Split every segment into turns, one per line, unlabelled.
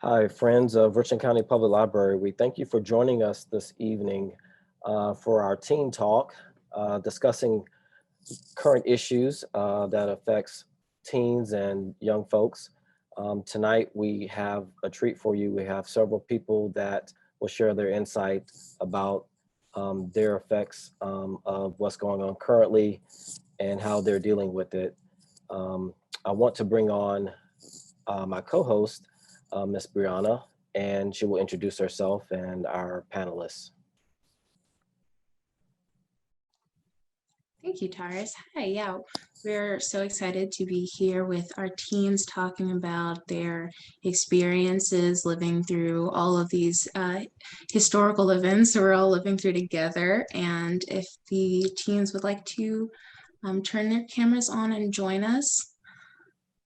Hi, friends of Richland County Public Library. We thank you for joining us this evening for our teen talk, discussing current issues that affects teens and young folks. Tonight, we have a treat for you. We have several people that will share their insight about their effects of what's going on currently and how they're dealing with it. I want to bring on my co-host, Miss Briana, and she will introduce herself and our panelists.
Thank you, Taurus. Hi, yeah, we're so excited to be here with our teens talking about their experiences living through all of these historical events we're all living through together. And if the teens would like to turn their cameras on and join us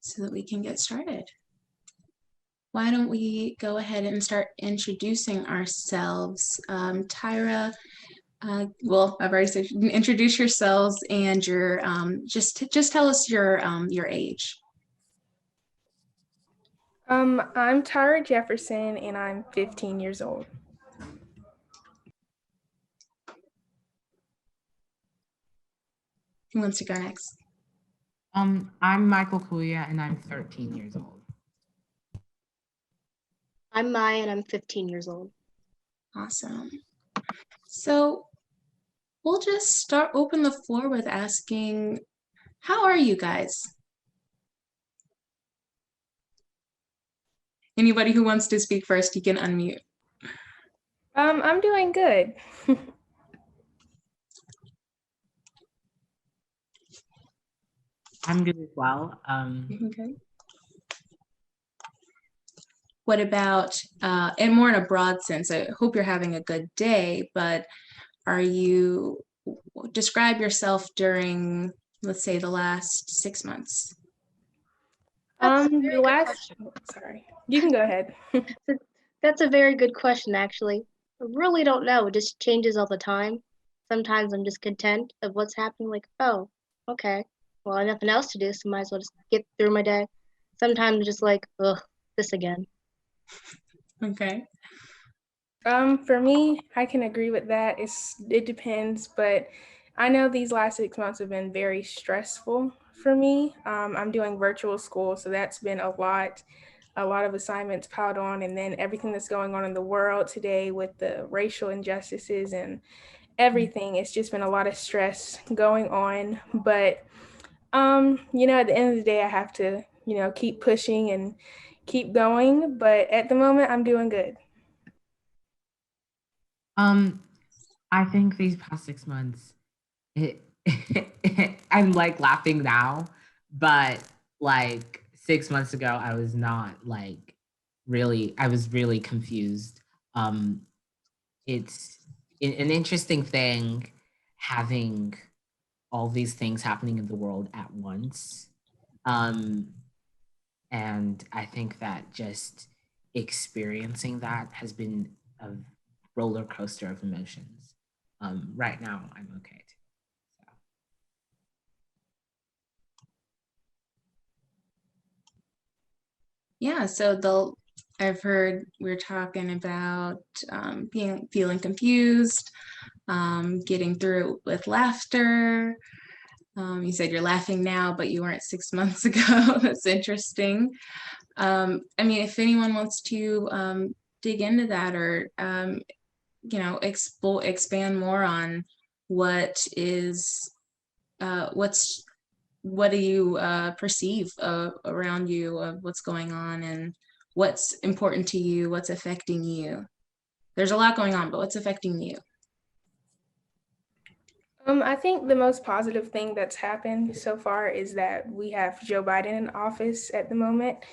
so that we can get started. Why don't we go ahead and start introducing ourselves? Tyra, well, I've already said, introduce yourselves and your just tell us your age.
I'm Tyra Jefferson and I'm 15 years old.
Who wants to go next?
I'm Michael Kuya and I'm 13 years old.
I'm Maya and I'm 15 years old.
Awesome. So we'll just open the floor with asking, how are you guys? Anybody who wants to speak first, you can unmute.
I'm doing good.
I'm good as well.
Okay. What about, and more in a broad sense, I hope you're having a good day, but describe yourself during, let's say, the last 6 months?
Sorry, you can go ahead.
That's a very good question, actually. I really don't know. It just changes all the time. Sometimes I'm just content of what's happening, like, oh, okay, well, I have nothing else to do, so might as well just get through my day. Sometimes just like, ugh, this again.
Okay.
For me, I can agree with that. It depends, but I know these last 6 months have been very stressful for me. I'm doing virtual school, so that's been a lot of assignments piled on, and then everything that's going on in the world today with the racial injustices and everything. It's just been a lot of stress going on, but at the end of the day, I have to, keep pushing and keep going, but at the moment, I'm doing good.
I think these past 6 months, I'm like laughing now, but like 6 months ago, I was not like I was really confused. It's an interesting thing having all these things happening in the world at once. And I think that just experiencing that has been a roller coaster of emotions. Right now, I'm okay too. So.
Yeah, so I've heard we're talking about feeling confused, getting through it with laughter. You said you're laughing now, but you weren't 6 months ago. That's interesting. I mean, if anyone wants to dig into that or expand more on what do you perceive around you of what's going on and what's important to you, what's affecting you. There's a lot going on, but what's affecting you?
I think the most positive thing that's happened so far is that we have Joe Biden in office at the moment.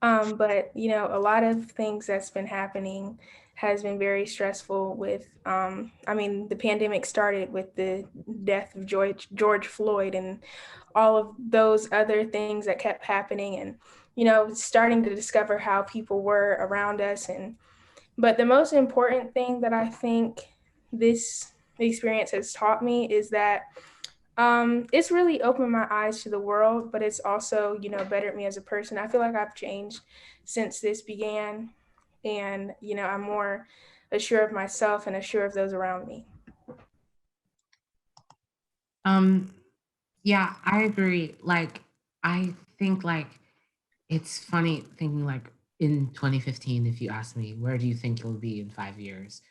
But, a lot of things that's been happening has been very stressful with, the pandemic started with the death of George Floyd and all of those other things that kept happening and, starting to discover how people were around us. But the most important thing that I think this experience has taught me is that it's really opened my eyes to the world, but it's also, bettered me as a person. I feel like I've changed since this began. and, you know, I'm more assured of myself and assured of those around me.
Yeah, I agree. Like, I think like it's funny thinking like in 2015, if you asked me, where do you think you'll be in 5 years?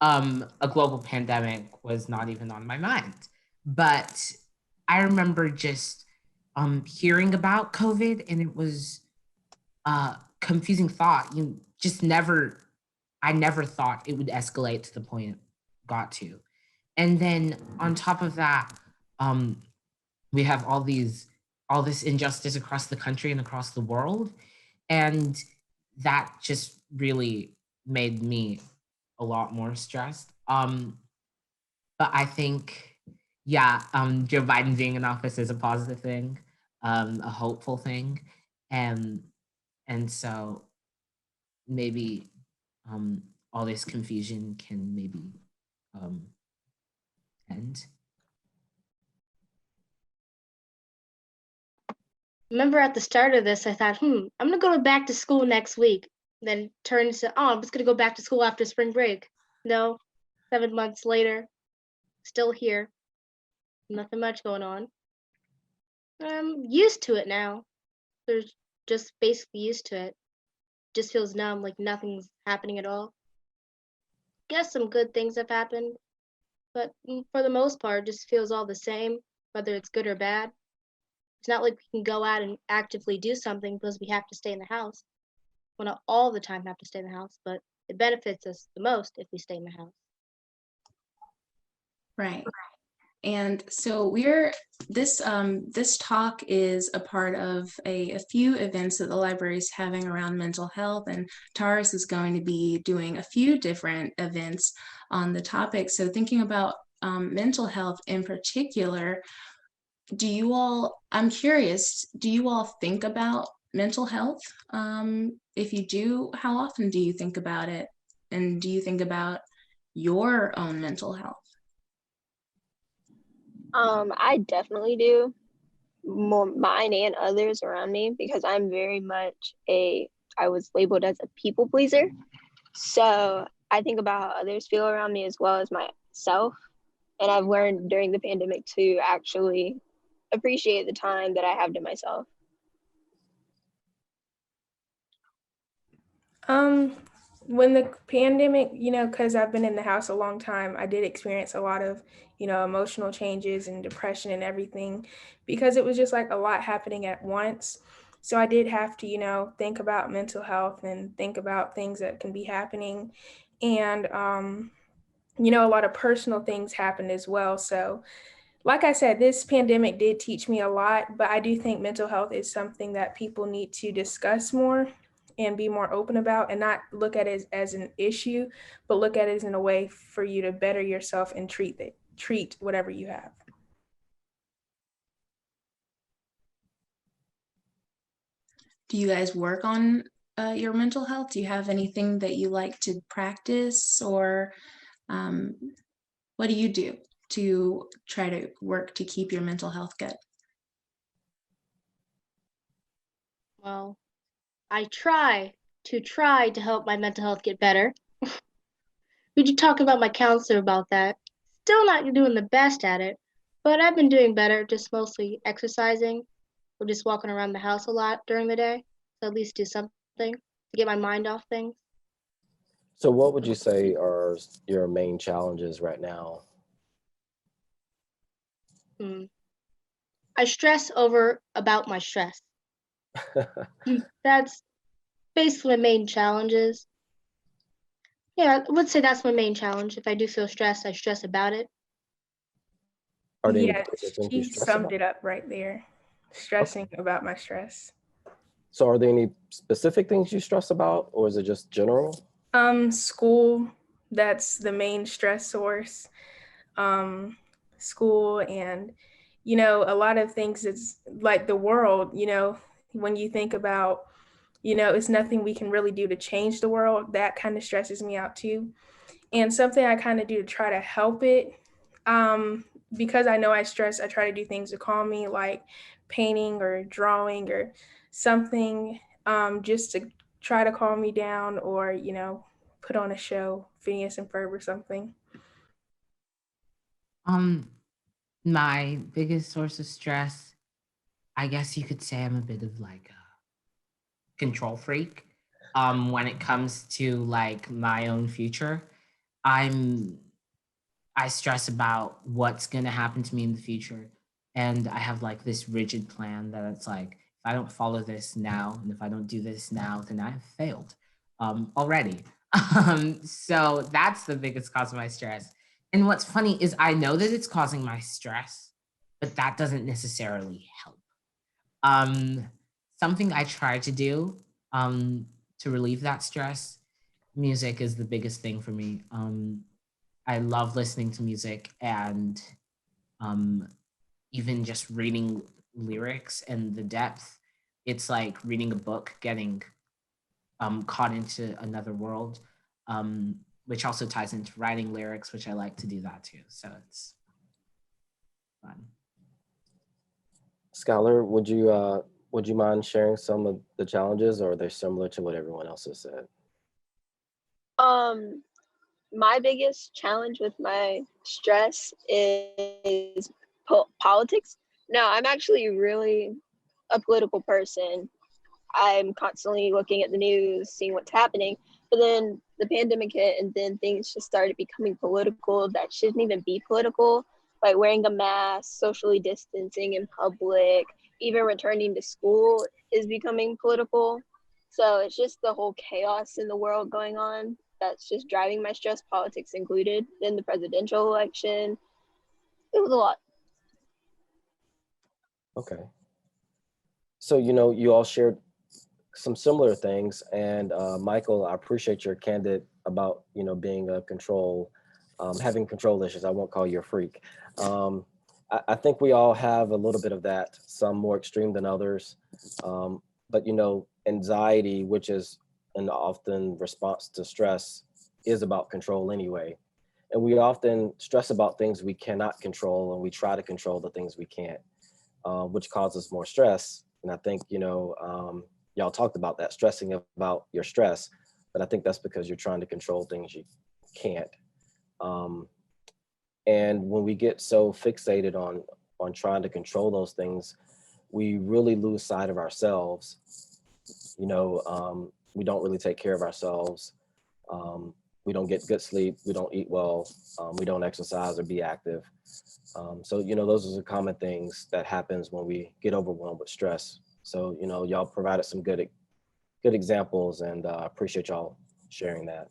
A global pandemic was not even on my mind. But I remember just hearing about COVID, and it was confusing thought. You just never, I never thought it would escalate to the point it got to. And then on top of that, um, we have all this injustice across the country and across the world, and that just really made me a lot more stressed. But I think, yeah, Joe Biden being in office is a positive thing, a hopeful thing, and so maybe all this confusion can maybe um, end.
Remember at the start of this, I thought, I'm gonna go back to school next week. Then it turns to, I'm just gonna go back to school after spring break. No, 7 months later, still here. Nothing much going on. I'm used to it now. There's just basically used to it. Just feels numb, like nothing's happening at all. Guess some good things have happened, but for the most part, it just feels all the same, whether it's good or bad. It's not like we can go out and actively do something because we have to stay in the house. Well, not all the time have to stay in the house, but it benefits us the most if we stay in the house.
Right. And so this talk is a part of a few events that the library is having around mental health, and Taurus is going to be doing a few different events on the topic. So thinking about mental health in particular, I'm curious, do you all think about mental health? If you do, how often do you think about it? And do you think about your own mental health?
I definitely do, more mine and others around me, because I'm very much I was labeled as a people pleaser. So I think about how others feel around me as well as myself. And I've learned during the pandemic to actually appreciate the time that I have to myself.
When the pandemic, you know, because I've been in the house a long time, I did experience a lot of, you know, emotional changes and depression and everything, because it was just like a lot happening at once. So I did have to, you know, think about mental health and think about things that can be happening. And, you know, a lot of personal things happened as well. So like I said, this pandemic did teach me a lot, but I do think mental health is something that people need to discuss more and be more open about, and not look at it as an issue, but look at it as in a way for you to better yourself and treat whatever you have.
Do you guys work on your mental health? Do you have anything that you like to practice, or what do you do to try to work to keep your mental health good?
Well, I try to help my mental health get better. We did talk about my counselor about that. Still not doing the best at it, but I've been doing better, just mostly exercising or just walking around the house a lot during the day. So at least do something to get my mind off things.
So what would you say are your main challenges right now?
I stress over about my stress. That's basically my main challenges. Yeah, I would say that's my main challenge. If I do feel stressed, I stress about it.
Are there any
Yeah,
particular things you
she
stress
summed
about?
it up right there. Stressing about my stress.
So are there any specific things you stress about, or is it just general?
School, that's the main stress source. School, and, you know, a lot of things, it's like the world, you know, when you think about, you know, it's nothing we can really do to change the world. That kind of stresses me out too. And something I kind of do to try to help it, because I know I stress, I try to do things to calm me, like painting or drawing or something, just to try to calm me down or, put on a show, Phineas and Ferb or something.
My biggest source of stress, I guess you could say I'm a bit of like a control freak. When it comes to like my own future, I'm I stress about what's gonna happen to me in the future. And I have like this rigid plan that it's like, if I don't follow this now, and if I don't do this now, then I have failed already. So that's the biggest cause of my stress. And what's funny is I know that it's causing my stress, but that doesn't necessarily help. Um, Something I try to do to relieve that stress, music is the biggest thing for me. I love listening to music and um, even just reading lyrics and the depth. It's like reading a book, getting caught into another world, which also ties into writing lyrics, which I like to do that too. So it's fun.
Skylar, would you mind sharing some of the challenges, or are they similar to what everyone else has said?
My biggest challenge with my stress is politics. No, I'm actually really a political person. I'm constantly looking at the news, seeing what's happening. But then the pandemic hit, and then things just started becoming political that shouldn't even be political, like wearing a mask, socially distancing in public, even returning to school is becoming political. So it's just the whole chaos in the world going on that's just driving my stress, politics included. Then the presidential election, it was a lot.
Okay. So, you all shared some similar things, and Michael, I appreciate your candid about, being a having control issues. I won't call you a freak. I think we all have a little bit of that, some more extreme than others. But, anxiety, which is an often response to stress, is about control anyway. And we often stress about things we cannot control, and we try to control the things we can't, which causes more stress. And I think, y'all talked about that, stressing about your stress, but I think that's because you're trying to control things you can't. And when we get so fixated on trying to control those things, we really lose sight of ourselves. We don't really take care of ourselves. We don't get good sleep. We don't eat well. We don't exercise or be active. So, those are the common things that happens when we get overwhelmed with stress. So, y'all provided some good examples, and I appreciate y'all sharing that.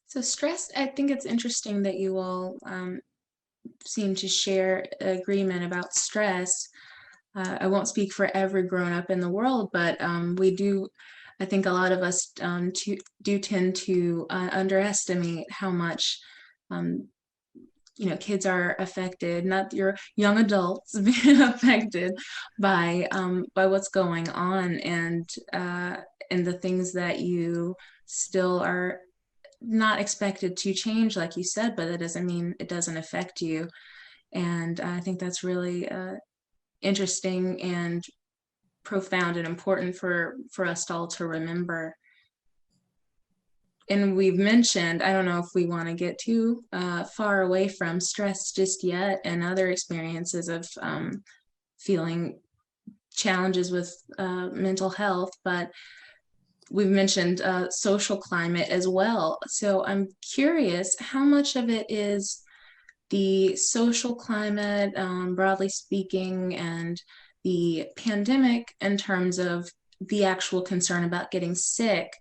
So stress, I think it's interesting that you all seem to share agreement about stress. I won't speak for every grown up in the world, but we do, I think a lot of us do tend to underestimate how much kids are affected, not your young adults being affected by what's going on, and the things that you still are not expected to change, like you said, but that doesn't mean it doesn't affect you. And I think that's really interesting and profound and important for us all to remember. And we've mentioned, I don't know if we want to get too far away from stress just yet, and other experiences of feeling challenges with mental health, but we've mentioned social climate as well. So I'm curious, how much of it is the social climate, broadly speaking, and the pandemic in terms of the actual concern about getting sick,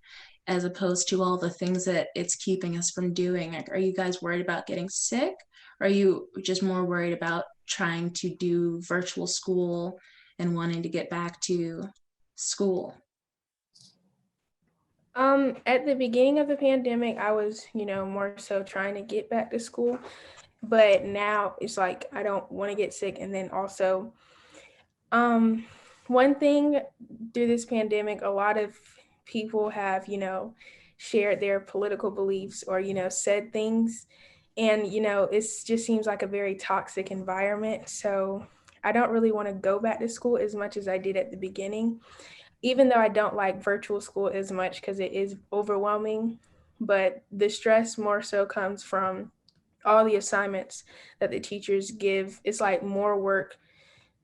as opposed to all the things that it's keeping us from doing? Like, are you guys worried about getting sick? Or are you just more worried about trying to do virtual school and wanting to get back to school?
At the beginning of the pandemic, I was, more so trying to get back to school. But now it's like I don't want to get sick. And then also, one thing through this pandemic, a lot of people have, shared their political beliefs or, said things. And, it just seems like a very toxic environment. So I don't really want to go back to school as much as I did at the beginning, even though I don't like virtual school as much because it is overwhelming. But the stress more so comes from all the assignments that the teachers give. It's like more work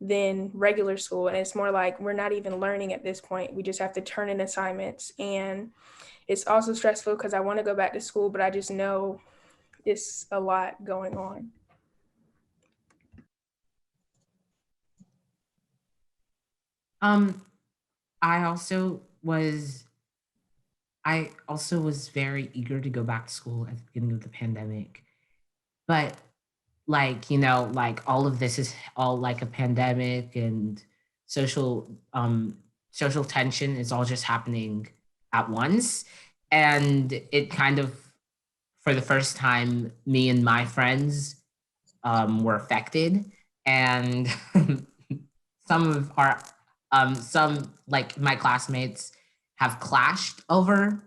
than regular school. And it's more like we're not even learning at this point. We just have to turn in assignments. And it's also stressful because I want to go back to school, but I just know it's a lot going on.
I also was very eager to go back to school at the beginning of the pandemic. But like, like all of this is all like a pandemic, and social tension is all just happening at once. And it kind of, for the first time, me and my friends were affected. And some of our some like my classmates have clashed over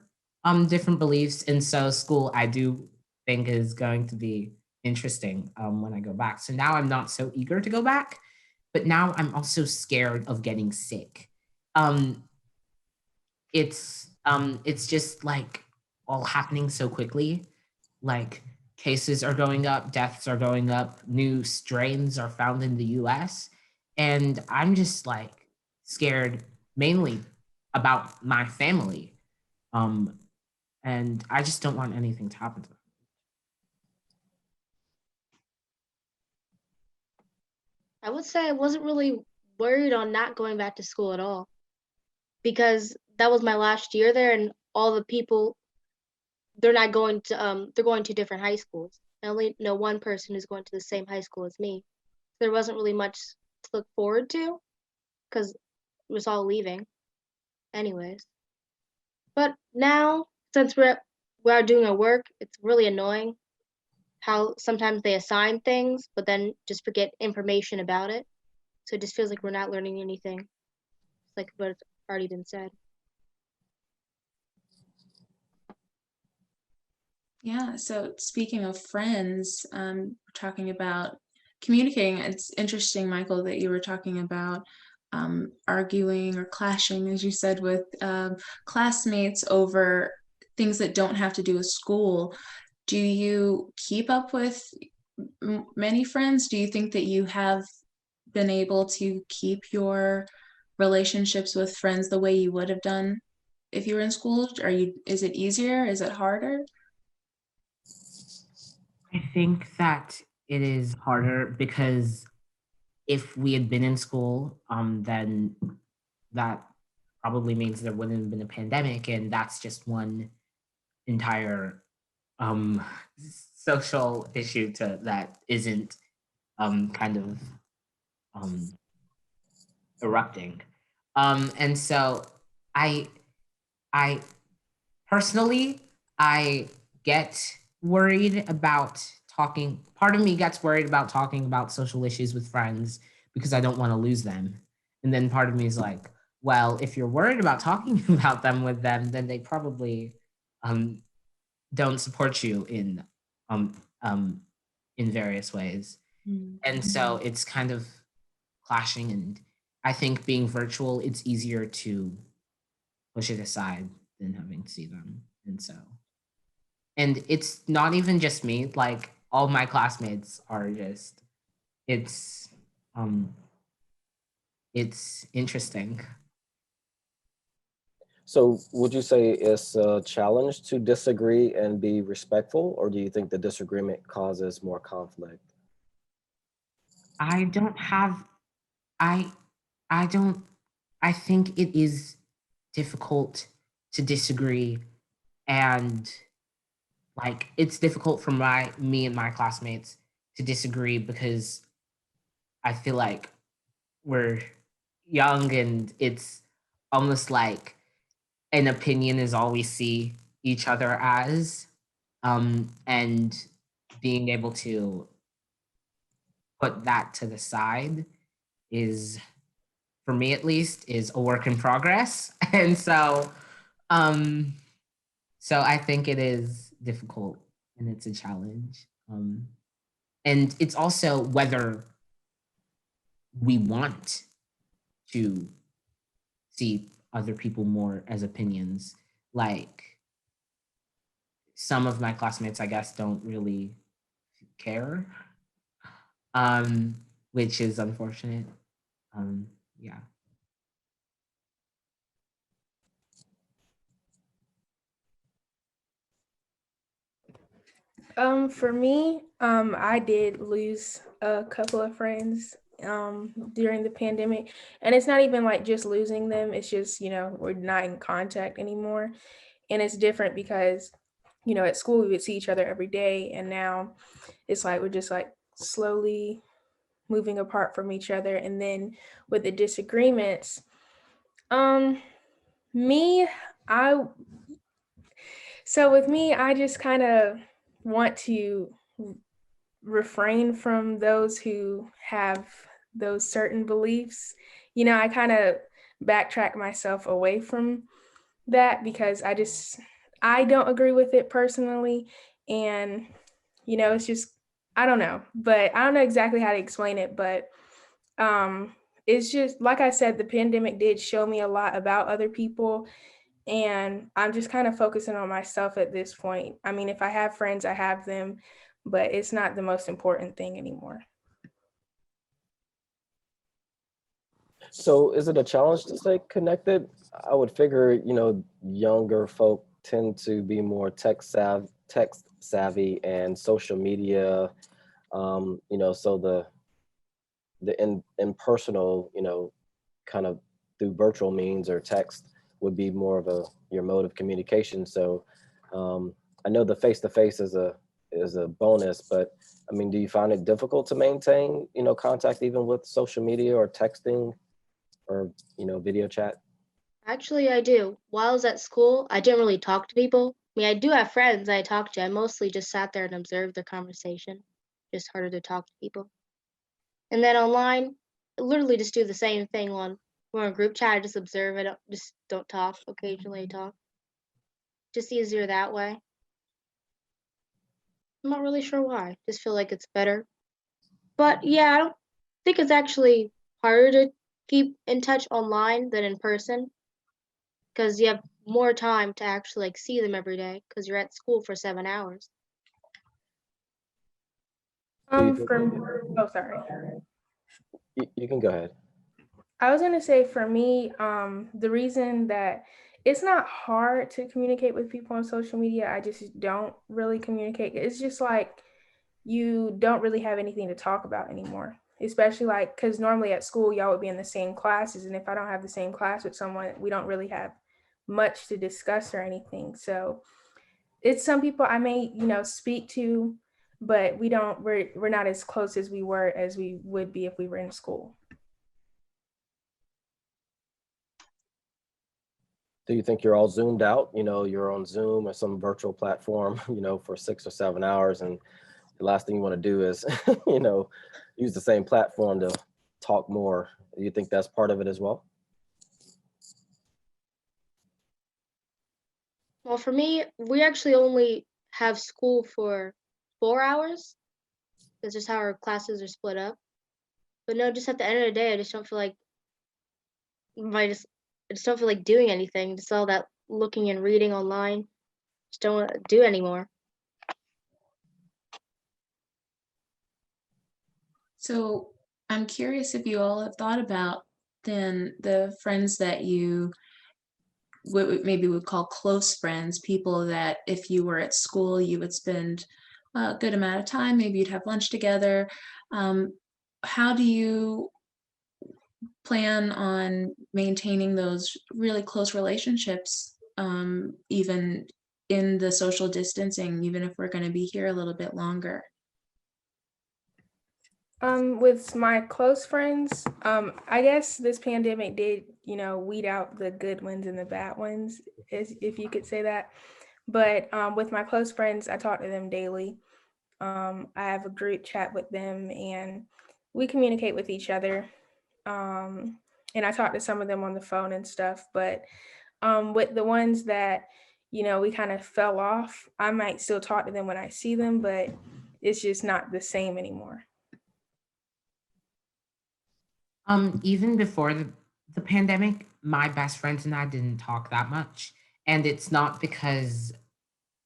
different beliefs. And so school, I do think, is going to be interesting when I go back. So now I'm not so eager to go back, but now I'm also scared of getting sick. um it's just like all happening so quickly. Like, cases are going up, deaths are going up, new strains are found in the US. And I'm just like scared mainly about my family. Um, and I just don't want anything to happen to them.
I would say I wasn't really worried on not going back to school at all because that was my last year there, and all the people, they're going to different high schools. I only know one person who's going to the same high school as me. There wasn't really much to look forward to because it was all leaving anyways. But now, since we are doing our work, it's really annoying how sometimes they assign things, but then just forget information about it. So it just feels like we're not learning anything. It's like what's already been said.
Yeah, so speaking of friends, we're talking about communicating. It's interesting, Michael, that you were talking about arguing or clashing, as you said, with classmates over things that don't have to do with school. Do you keep up with many friends? Do you think that you have been able to keep your relationships with friends the way you would have done if you were in school? Is it easier? Is it harder?
I think that it is harder because if we had been in school, then that probably means there wouldn't have been a pandemic, and that's just one entire um, social issue that isn't kind of um, erupting. And so I I personally, I get worried about talking. Part of me gets worried about talking about social issues with friends because I don't want to lose them. And then part of me is like, well, if you're worried about talking about them with them, then they probably um, don't support you um, um, in various ways. And so it's kind of clashing. And I think being virtual, it's easier to push it aside than having to see them. And so, and it's not even just me, like all my classmates are just, it's, um, it's interesting.
So would you say it's a challenge to disagree and be respectful, or do you think the disagreement causes more conflict?
I don't have, I, I don't, I think it is difficult to disagree. And like, it's difficult for me and my classmates to disagree because I feel like we're young, and it's almost like an opinion is all we see each other as. And being able to put that to the side is, for me at least, is a work in progress. And so, um, so I think it is difficult and it's a challenge. And it's also whether we want to see other people more as opinions. Like some of my classmates, I guess, don't really care, which is unfortunate. Yeah.
For me, I did lose a couple of friends during the pandemic, and it's not even like just losing them. It's just, we're not in contact anymore. And it's different because, at school we would see each other every day, and now it's like we're just like slowly moving apart from each other. And then with the disagreements, me, I so with me, I just kind of want to refrain from those who have those certain beliefs. I kind of backtrack myself away from that because I don't agree with it personally. And, it's just, I don't know, but I don't know exactly how to explain it, but it's just, like I said, the pandemic did show me a lot about other people, and I'm just kind of focusing on myself at this point. I mean, if I have friends, I have them, but it's not the most important thing anymore.
So is it a challenge to stay connected? I would figure, younger folk tend to be more text savvy and social media, so the impersonal, kind of through virtual means or text would be more of your mode of communication. So I know the face-to-face is a bonus, but I mean, do you find it difficult to maintain, contact even with social media or texting or, video chat?
Actually, I do. While I was at school, I didn't really talk to people. I mean, I do have friends I talk to. I mostly just sat there and observed their conversation. Just harder to talk to people. And then online, I literally just do the same thing on we're in a group chat. I just observe. I don't talk. Occasionally I talk. Just easier that way. I'm not really sure why. Just feel like it's better. But yeah, I don't think it's actually harder to keep in touch online than in person because you have more time to actually like see them every day because you're at school for 7 hours.
Sorry.
You can go ahead.
I was gonna say for me, the reason that it's not hard to communicate with people on social media, I just don't really communicate. It's just like you don't really have anything to talk about anymore. Especially like, because normally at school y'all would be in the same classes, and if I don't have the same class with someone, we don't really have much to discuss or anything. So it's some people I may, speak to, but we're not as close as we would be if we were in school.
Do you think you're all zoomed out? You're on Zoom or some virtual platform, for 6 or 7 hours, and the last thing you want to do is, use the same platform to talk more. Do you think that's part of it as well?
Well, for me, we actually only have school for 4 hours. That's just how our classes are split up. But no, just at the end of the day, I just don't feel like I just don't feel like doing anything. Just all that looking and reading online. Just don't want to do anymore.
So I'm curious if you all have thought about then the friends that you maybe would call close friends, people that if you were at school, you would spend a good amount of time, maybe you'd have lunch together. How do you plan on maintaining those really close relationships, even in the social distancing, even if we're going to be here a little bit longer?
With my close friends, I guess this pandemic did, weed out the good ones and the bad ones, if you could say that. But with my close friends, I talk to them daily. I have a group chat with them, and we communicate with each other. And I talk to some of them on the phone and stuff. But with the ones that, we kind of fell off, I might still talk to them when I see them, but it's just not the same anymore.
Even before the pandemic, my best friends and I didn't talk that much. And it's not because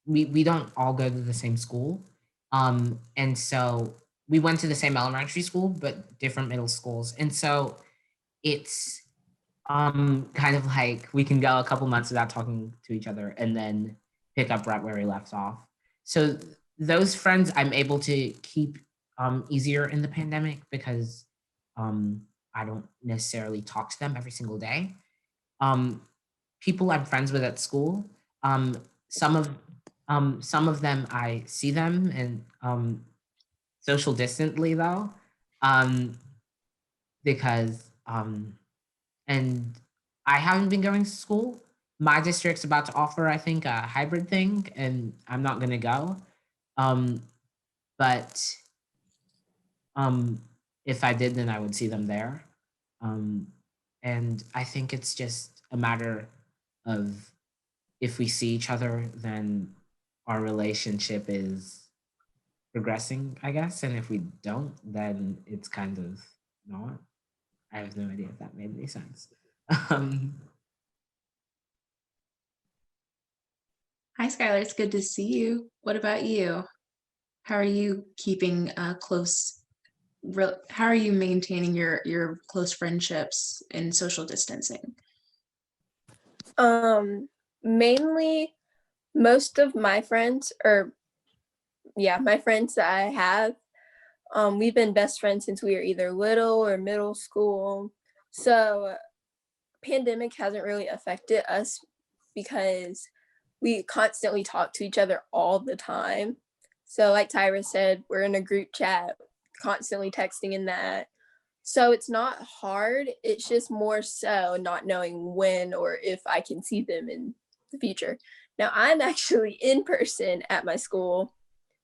we don't all go to the same school. And so we went to the same elementary school, but different middle schools. And so it's kind of like we can go a couple months without talking to each other and then pick up right where we left off. So those friends I'm able to keep easier in the pandemic because I don't necessarily talk to them every single day. People I'm friends with at school, um, some of some of them I see them and social distantly though, um, because and I haven't been going to school. My district's about to offer, I think, a hybrid thing, and I'm not gonna go. Um, but if I did, then I would see them there. Um, and I think it's just a matter of if we see each other, then our relationship is progressing, I guess. And if we don't, then it's kind of not. I have no idea if that made any sense. Um,
Hi, Skylar. It's good to see you. What about you? How are you keeping how are you maintaining your close friendships in social distancing?
Mainly most of my friends, or yeah, my friends that I have, we've been best friends since we were either little or middle school. So pandemic hasn't really affected us because we constantly talk to each other all the time. So like Tyra said, we're in a group chat, constantly texting in that. So it's not hard. It's just more so not knowing when or if I can see them in the future. Now I'm actually in person at my school,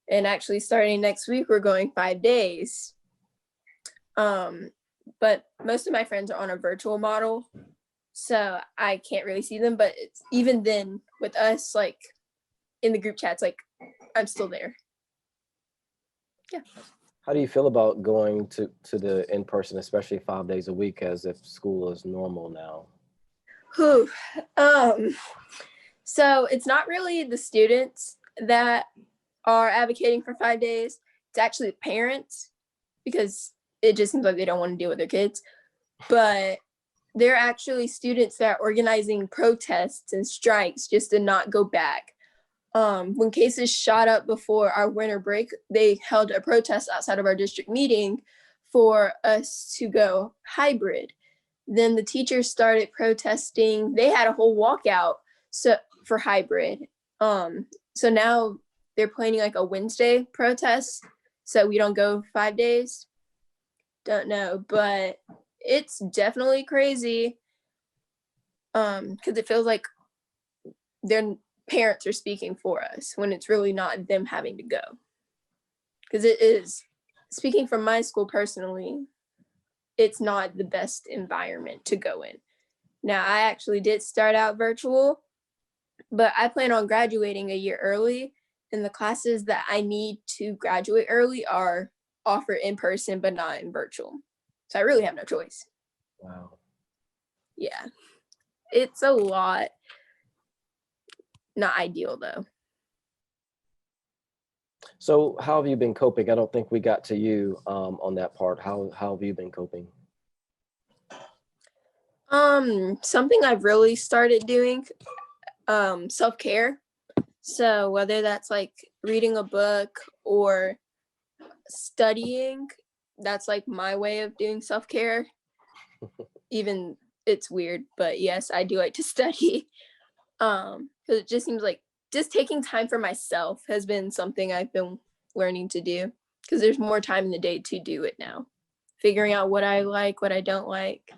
and actually starting next week, we're going 5 days. But most of my friends are on a virtual model, so I can't really see them. But it's, even then, with us, like in the group chats, like I'm still there. Yeah.
How do you feel about going to the in-person, especially 5 days a week, as if school is normal now?
Whew. So it's not really the students that are advocating for 5 days. It's actually the parents, because it just seems like they don't want to deal with their kids. But there are actually students that are organizing protests and strikes just to not go back. When cases shot up before our winter break, they held a protest outside of our district meeting for us to go hybrid. Then the teachers started protesting. They had a whole walkout for hybrid. So now they're planning like a Wednesday protest, so we don't go 5 days. Don't know, but it's definitely crazy. Because it feels like their parents are speaking for us when it's really not them having to go. Because it is, speaking from my school personally, it's not the best environment to go in. Now, I actually did start out virtual, but I plan on graduating a year early, and the classes that I need to graduate early are offered in person, but not in virtual. So I really have no choice.
Wow.
Yeah, it's a lot. Not ideal though.
So how have you been coping? I don't think we got to you on that part. How have you been coping?
Something I've really started doing, self-care. So whether that's like reading a book or studying, that's like my way of doing self-care. Even it's weird, but yes, I do like to study. Because it just seems like just taking time for myself has been something I've been learning to do, because there's more time in the day to do it now. Figuring out what I like, what I don't like.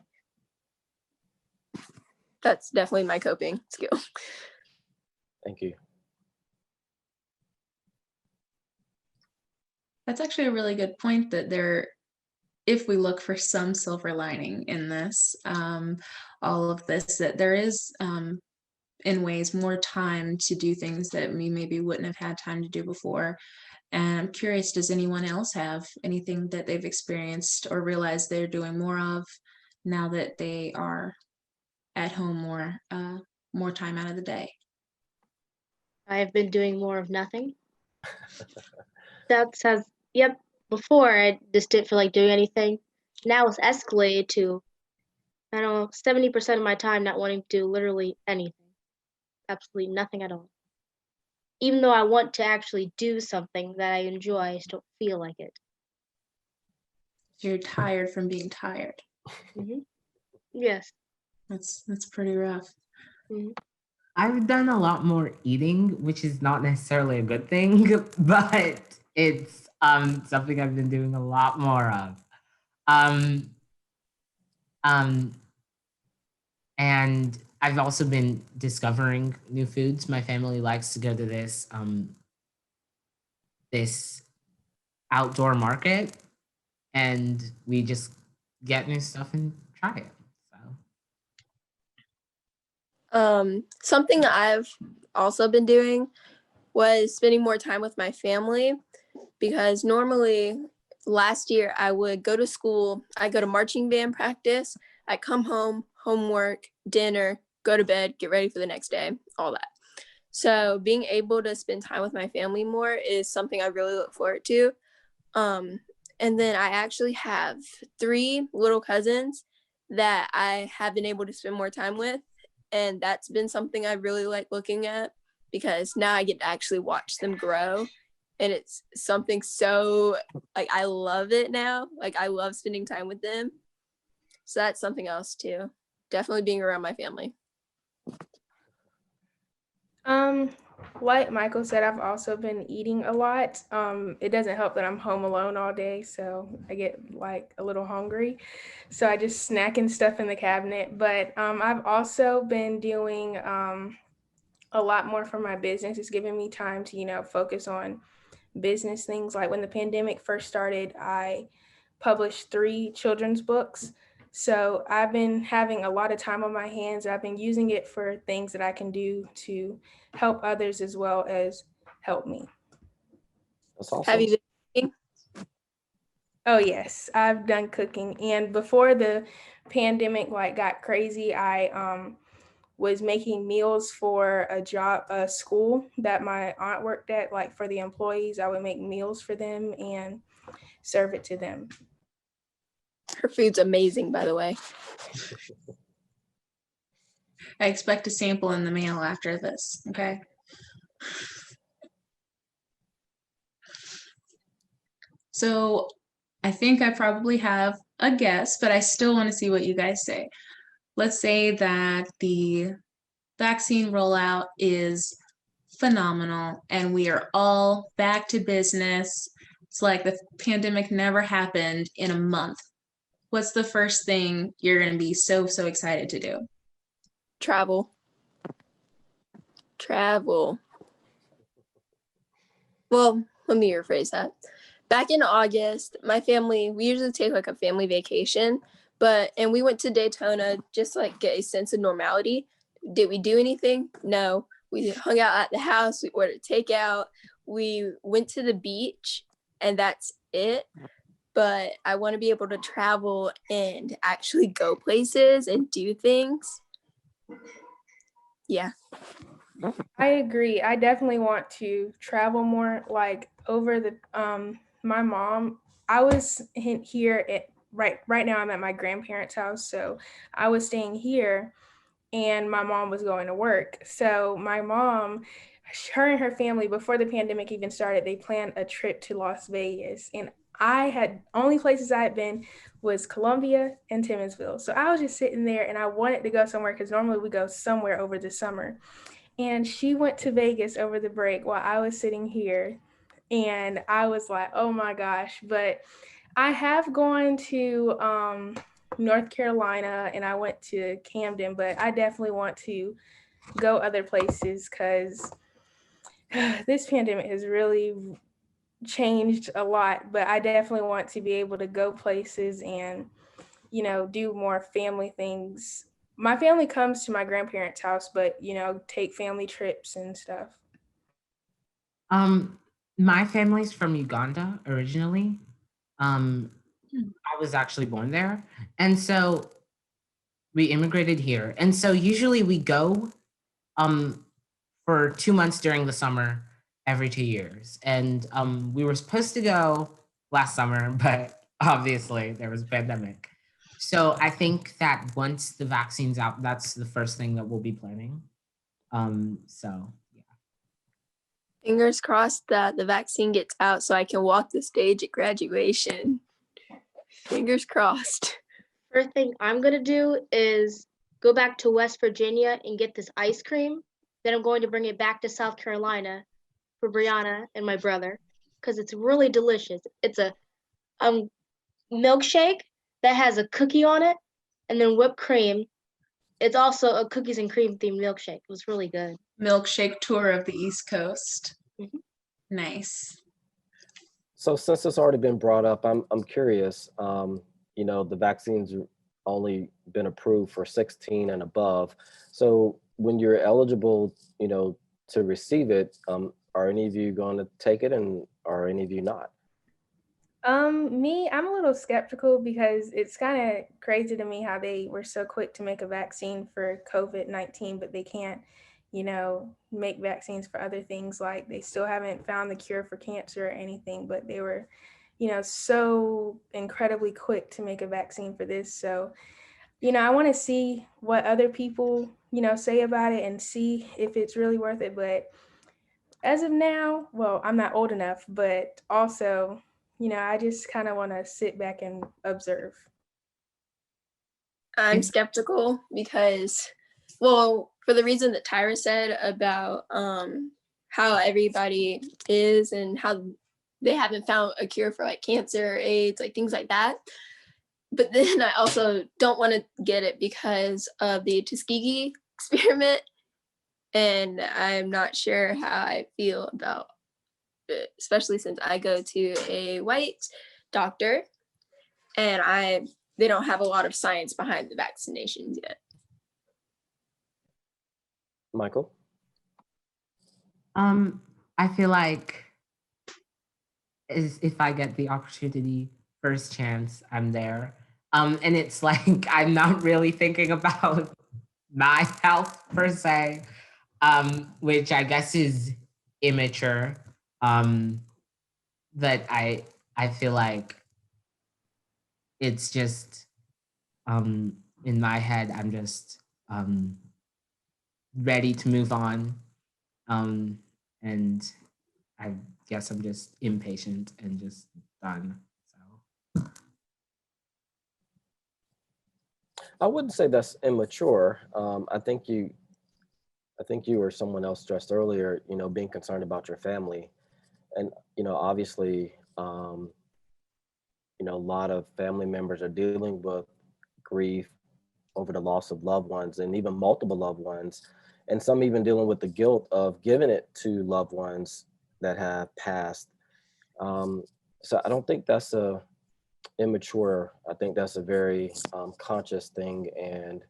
That's definitely my coping skill.
Thank you.
That's actually a really good point, that if we look for some silver lining in this, all of this, that there is in ways more time to do things that we maybe wouldn't have had time to do before. And I'm curious, does anyone else have anything that they've experienced or realized they're doing more of now that they are at home more time out of the day?
I have been doing more of nothing. That says, yep. Before I just didn't feel like doing anything. Now it's escalated to, I don't know, 70% of my time not wanting to do literally anything. Absolutely nothing at all. Even though I want to actually do something that I enjoy, I just don't feel like it.
You're tired from being tired.
Yes.
That's pretty rough.
I've done a lot more eating, which is not necessarily a good thing, but it's something I've been doing a lot more of. And I've also been discovering new foods. My family likes to go to this outdoor market, and we just get new stuff and try it.
Something I've also been doing was spending more time with my family, because normally last year I would go to school, I go to marching band practice, I come home, homework, dinner, go to bed, get ready for the next day, all that. So being able to spend time with my family more is something I really look forward to. And then I actually have 3 little cousins that I have been able to spend more time with. And that's been something I really like looking at, because now I get to actually watch them grow. And it's something so, like, I love it now. Like, I love spending time with them. So that's something else too. Definitely being around my family.
Like Michael said, I've also been eating a lot. It doesn't help that I'm home alone all day, so I get like a little hungry. So I just snacking stuff in the cabinet. But I've also been doing a lot more for my business. It's giving me time to, focus on business things. Like when the pandemic first started, I published 3 children's books. So I've been having a lot of time on my hands. I've been using it for things that I can do to help others as well as help me.
That's awesome.
Have you been cooking?
Oh yes, I've done cooking. And before the pandemic got crazy, I was making meals for a school that my aunt worked at. Like for the employees, I would make meals for them and serve it to them.
Her food's amazing, by the way.
I expect a sample in the mail after this, okay? So I think I probably have a guess, but I still want to see what you guys say. Let's say that the vaccine rollout is phenomenal and we are all back to business. It's like the pandemic never happened in a month. What's the first thing you're going to be so excited to do?
Travel. Well, let me rephrase that. Back in August, my family, we usually take like a family vacation, and we went to Daytona just to like get a sense of normality. Did we do anything? No. We hung out at the house, we ordered takeout, we went to the beach, and that's it. But I want to be able to travel and actually go places and do things. Yeah.
I agree. I definitely want to travel more. Like over the my mom, I was here at right now I'm at my grandparents' house, so I was staying here and my mom was going to work. So my mom, her and her family, before the pandemic even started, they planned a trip to Las Vegas. And only places I had been was Columbia and Timmonsville. So I was just sitting there and I wanted to go somewhere because normally we go somewhere over the summer. And she went to Vegas over the break while I was sitting here. And I was like, oh my gosh. But I have gone to North Carolina and I went to Camden, but I definitely want to go other places because this pandemic has really changed a lot. But I definitely want to be able to go places and, do more family things. My family comes to my grandparents' house, but, take family trips and stuff.
My family's from Uganda originally. I was actually born there. And so we immigrated here. And so usually we go um, for 2 months during the summer every 2 years. And we were supposed to go last summer, but obviously there was a pandemic. So I think that once the vaccine's out, that's the first thing that we'll be planning. So yeah.
Fingers crossed that the vaccine gets out so I can walk the stage at graduation. Fingers crossed.
First thing I'm gonna do is go back to West Virginia and get this ice cream. Then I'm going to bring it back to South Carolina for Brianna and my brother because it's really delicious. It's a milkshake that has a cookie on it and then whipped cream. It's also a cookies and cream themed milkshake. It was really good.
Milkshake tour of the East Coast.
Mhm.
Nice.
So since it's already been brought up, I'm curious. You know, the vaccine's only been approved for 16 and above. So when you're eligible, you know, to receive it, are any of you going to take it, and are any of you not?
Me, I'm a little skeptical because it's kind of crazy to me how they were so quick to make a vaccine for COVID-19, but they can't, make vaccines for other things. Like they still haven't found the cure for cancer or anything, but they were, so incredibly quick to make a vaccine for this. So, I want to see what other people, say about it and see if it's really worth it. But as of now, well, I'm not old enough, but also, I just kind of want to sit back and observe.
I'm skeptical because, well, for the reason that Tyra said about how everybody is and how they haven't found a cure for like cancer, AIDS, like things like that. But then I also don't want to get it because of the Tuskegee experiment. And I'm not sure how I feel about it, especially since I go to a white doctor and they don't have a lot of science behind the vaccinations yet.
Michael?
I feel like if I get the opportunity, first chance, I'm there. And it's like I'm not really thinking about my health per se, which I guess is immature. But I feel like it's just in my head, I'm just ready to move on. And I guess I'm just impatient and just done. So
I wouldn't say that's immature. I think you or someone else stressed earlier, you know, being concerned about your family. And, you know, obviously, you know, a lot of family members are dealing with grief over the loss of loved ones and even multiple loved ones. And some even dealing with the guilt of giving it to loved ones that have passed. So I don't think that's a immature. I think that's a very conscious thing and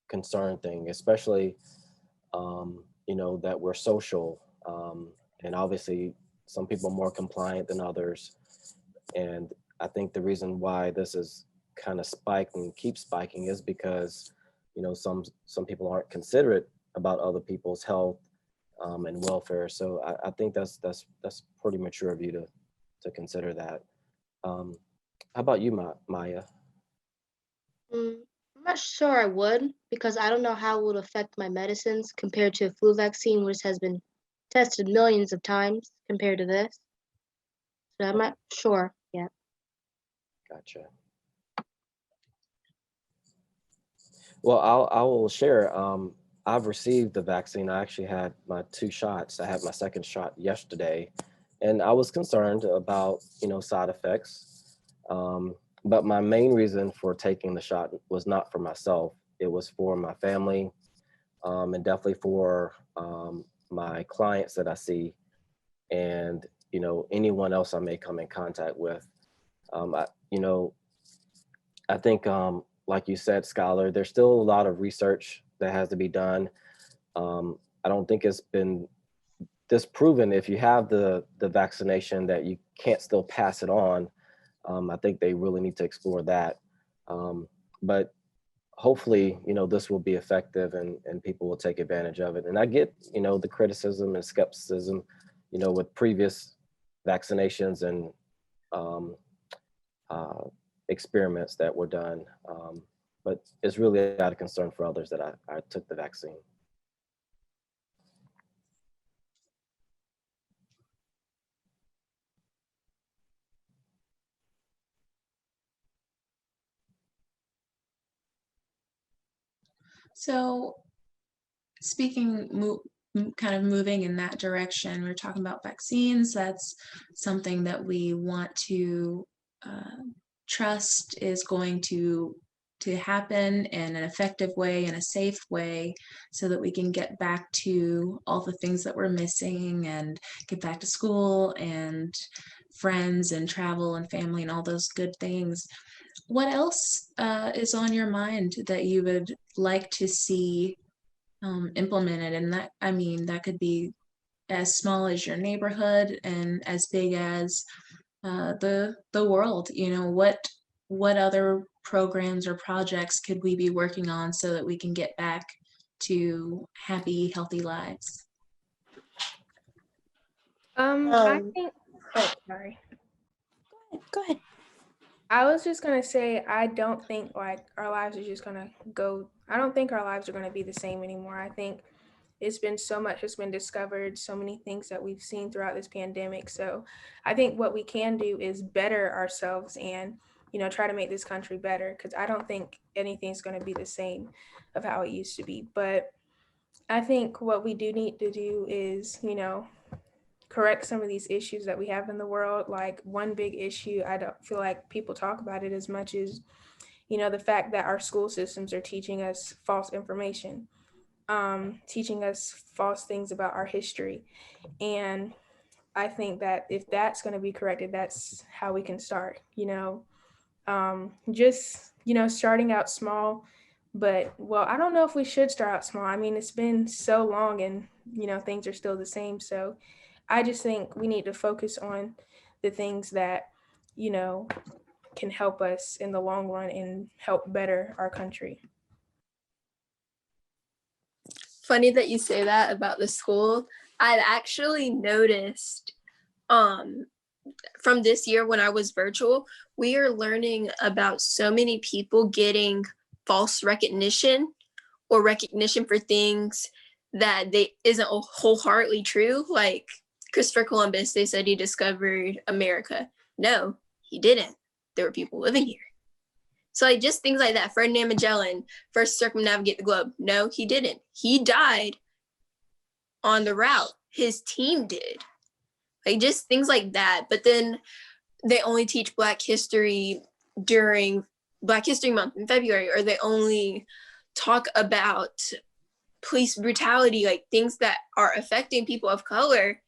concerned thing, especially you know, that we're social, and obviously some people are more compliant than others. And I think the reason why this is kind of spiked and keeps spiking is because, you know, some people aren't considerate about other people's health and welfare. So I think that's pretty mature of you to consider that. How about you, Maya?
I'm not sure I would because I don't know how it would affect my medicines compared to a flu vaccine, which has been tested millions of times compared to this. So I'm not sure yet.
Gotcha. Well, I will share. I've received the vaccine. I actually had my 2 shots. I had my second shot yesterday, and I was concerned about, you know, side effects. But my main reason for taking the shot was not for myself. It was for my family, and definitely for my clients that I see, and, you know, anyone else I may come in contact with. You know, I think, like you said, Scholar, there's still a lot of research that has to be done. I don't think it's been disproven if you have the vaccination that you can't still pass it on. I think they really need to explore that. But hopefully, this will be effective and people will take advantage of it. And I get, the criticism and skepticism, with previous vaccinations and experiments that were done. But it's really out of concern for others that I took the vaccine.
So speaking, kind of moving in that direction, we're talking about vaccines. That's something that we want to trust is going to happen in an effective way, in a safe way, so that we can get back to all the things that we're missing and get back to school and friends and travel and family and all those good things. What else is on your mind that you would like to see implemented? And that, I mean, that could be as small as your neighborhood and as big as the world. What other programs or projects could we be working on so that we can get back to happy, healthy lives?
I think, oh, sorry.
Go ahead.
I was just gonna say, I don't think like our lives are just gonna go, I don't think our lives are gonna be the same anymore. I think it's been so much has been discovered, so many things that we've seen throughout this pandemic. So I think what we can do is better ourselves and, try to make this country better, because I don't think anything's gonna be the same of how it used to be. But I think what we do need to do is, correct some of these issues that we have in the world. Like one big issue, I don't feel like people talk about it as much as, the fact that our school systems are teaching us false information, teaching us false things about our history. And I think that if that's going to be corrected, that's how we can start, just, starting out small. But, well, I don't know if we should start out small. I mean, it's been so long and, things are still the same. So I just think we need to focus on the things that, can help us in the long run and help better our country.
Funny that you say that about the school. I've actually noticed from this year when I was virtual, we are learning about so many people getting false recognition or recognition for things that they isn't wholeheartedly true. Like Christopher Columbus, they said he discovered America. No, he didn't. There were people living here. So like just things like that. Ferdinand Magellan first circumnavigate the globe. No, he didn't. He died on the route. His team did. Like just things like that. But then they only teach Black history during Black History Month in February, or they only talk about police brutality, like things that are affecting people of color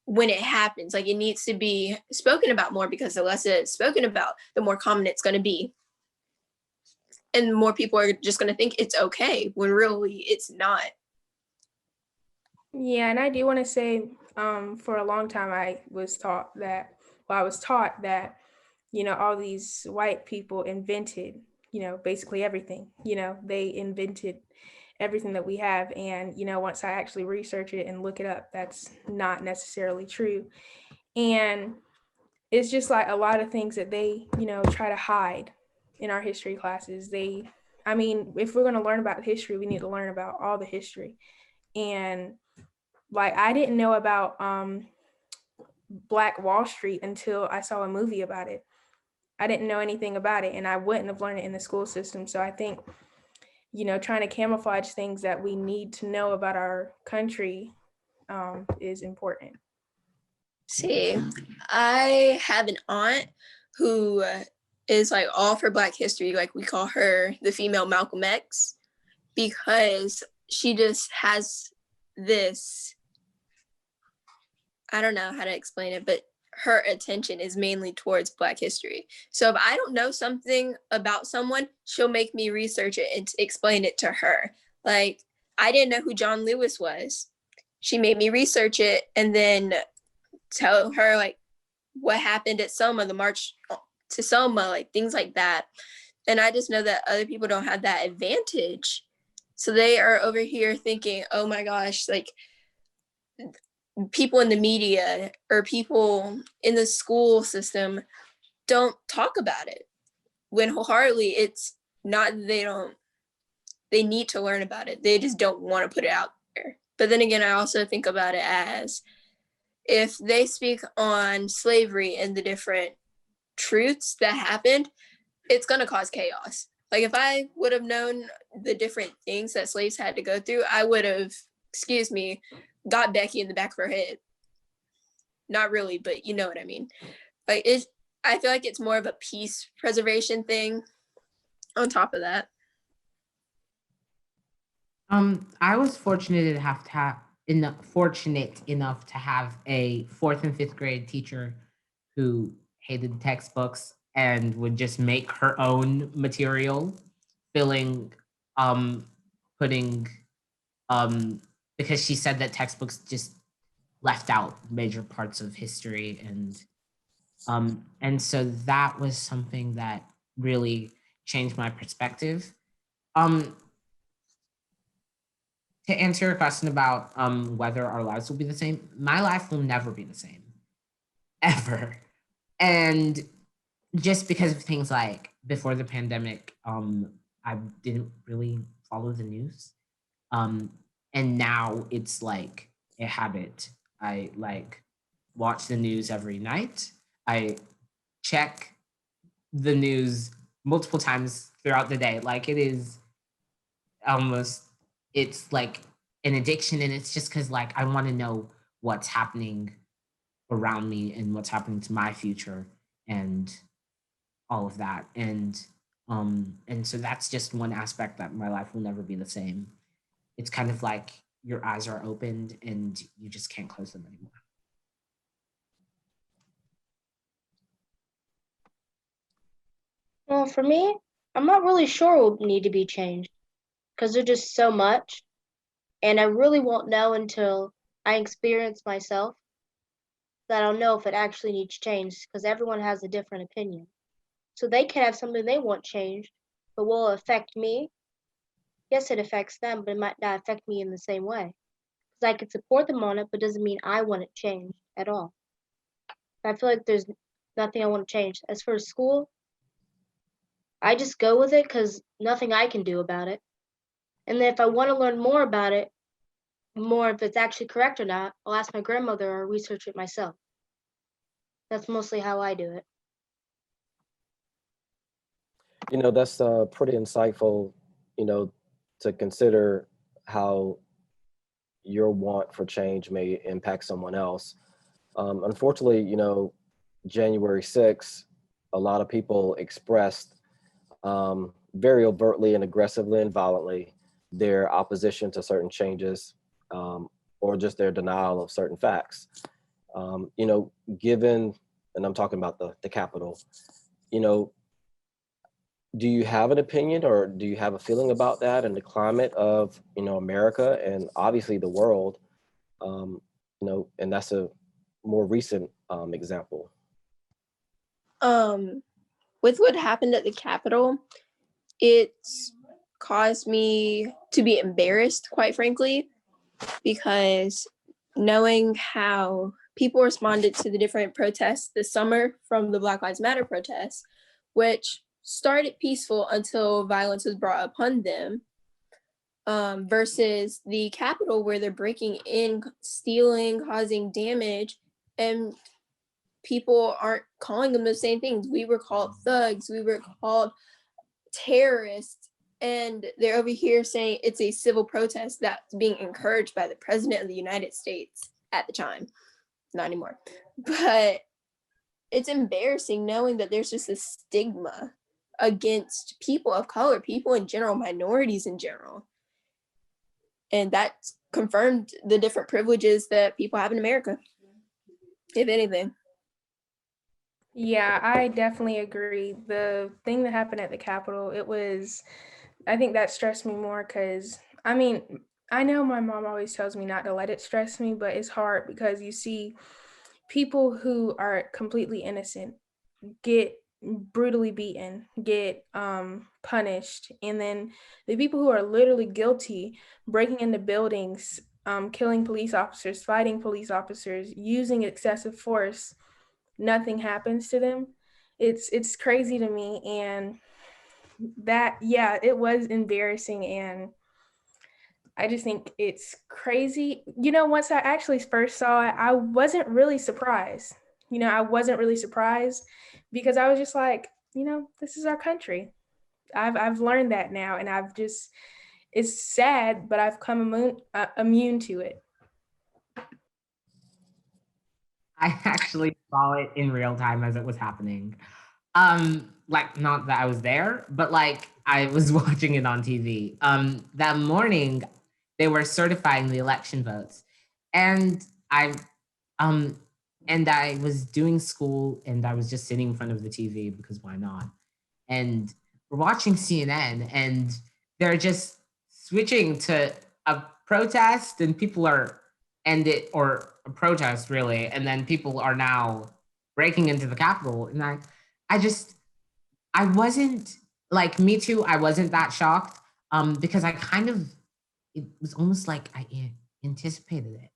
when it happens. Like it needs to be spoken about more, because the less it's spoken about, the more common it's going to be. And more people are just going to think it's okay when really it's not.
Yeah, and I do want to say, for a long time, I was taught that, all these white people invented, basically everything. They invented everything that we have. And, once I actually research it and look it up, that's not necessarily true. And it's just like a lot of things that they, try to hide in our history classes. If we're going to learn about history, we need to learn about all the history. And like, I didn't know about Black Wall Street until I saw a movie about it. I didn't know anything about it, and I wouldn't have learned it in the school system. So I think, trying to camouflage things that we need to know about our country is important.
See, I have an aunt who is like all for Black history. Like we call her the female Malcolm X, because she just has this, I don't know how to explain it, but her attention is mainly towards Black history. So if I don't know something about someone, she'll make me research it and explain it to her. Like I didn't know who John Lewis was. she made me research it and then tell her like what happened at Selma, the march to Selma, like things like that. And I just know that other people don't have that advantage. So they are over here thinking, oh my gosh, like people in the media or people in the school system don't talk about it. When wholeheartedly it's not they need to learn about it. They just don't want to put it out there. But then again, I also think about it as if they speak on slavery and the different truths that happened, it's going to cause chaos. Like if I would have known the different things that slaves had to go through, I would have, got Becky in the back of her head. Not really, but you know what I mean. Like I feel like it's more of a peace preservation thing on top of that.
I was fortunate enough to have a 4th and 5th grade teacher who hated textbooks and would just make her own material, putting because she said that textbooks just left out major parts of history, and so that was something that really changed my perspective. To answer your question about whether our lives will be the same, my life will never be the same, ever. And just because of things like before the pandemic, I didn't really follow the news. And now it's like a habit. I like watch the news every night. I check the news multiple times throughout the day. Like it is almost, it's like an addiction, and it's just because like I want to know what's happening around me and what's happening to my future and all of that. And so that's just one aspect that my life will never be the same. It's kind of like your eyes are opened and you just can't close them anymore.
Well, for me, I'm not really sure what will need to be changed because there's just so much, and I really won't know until I experience myself that I'll know if it actually needs changed because everyone has a different opinion. So they can have something they want changed, but will it affect me? Yes, it affects them, but it might not affect me in the same way. Because I could support them on it, but doesn't mean I want it changed at all. I feel like there's nothing I want to change. As for school, I just go with it because nothing I can do about it. And then if I want to learn more about it, more if it's actually correct or not, I'll ask my grandmother or research it myself. That's mostly how I do it.
You know, that's pretty insightful, you know, to consider how your want for change may impact someone else. Unfortunately, you know, January 6th, a lot of people expressed very overtly and aggressively and violently their opposition to certain changes, or just their denial of certain facts. You know, given, and I'm talking about the Capitol, you know, do you have an opinion or do you have a feeling about that and the climate of, you know, America and obviously the world, you know, and that's a more recent example?
With what happened at the Capitol, it's caused me to be embarrassed, quite frankly, because knowing how people responded to the different protests this summer from the Black Lives Matter protests, which started peaceful until violence was brought upon them, versus the Capitol where they're breaking in, stealing, causing damage, and people aren't calling them the same things. We were called thugs, we were called terrorists, and they're over here saying it's a civil protest that's being encouraged by the president of the United States at the time. Not anymore. But it's embarrassing knowing that there's just a stigma against people of color, people in general, minorities in general. And that confirmed the different privileges that people have in America, if anything.
Yeah, I definitely agree. The thing that happened at the Capitol, I think that stressed me more because, I mean, I know my mom always tells me not to let it stress me, but it's hard because you see people who are completely innocent get brutally beaten, get punished, and then the people who are literally guilty, breaking into buildings, killing police officers, fighting police officers, using excessive force, nothing happens to them. It's crazy to me, and that, yeah, it was embarrassing, and I just think it's crazy. Once I actually first saw it, I wasn't really surprised. I wasn't really surprised because I was just like, this is our country. I've learned that now, and it's sad, but I've come immune to it.
I actually saw it in real time as it was happening. Like not that I was there, but like I was watching it on TV. That morning they were certifying the election votes. And I um and I was doing school and I was just sitting in front of the TV because why not? And we're watching CNN and they're just switching to a protest and people are or a protest really, and then people are now breaking into the Capitol. And I wasn't like me too. I wasn't that shocked because it was almost like anticipated it.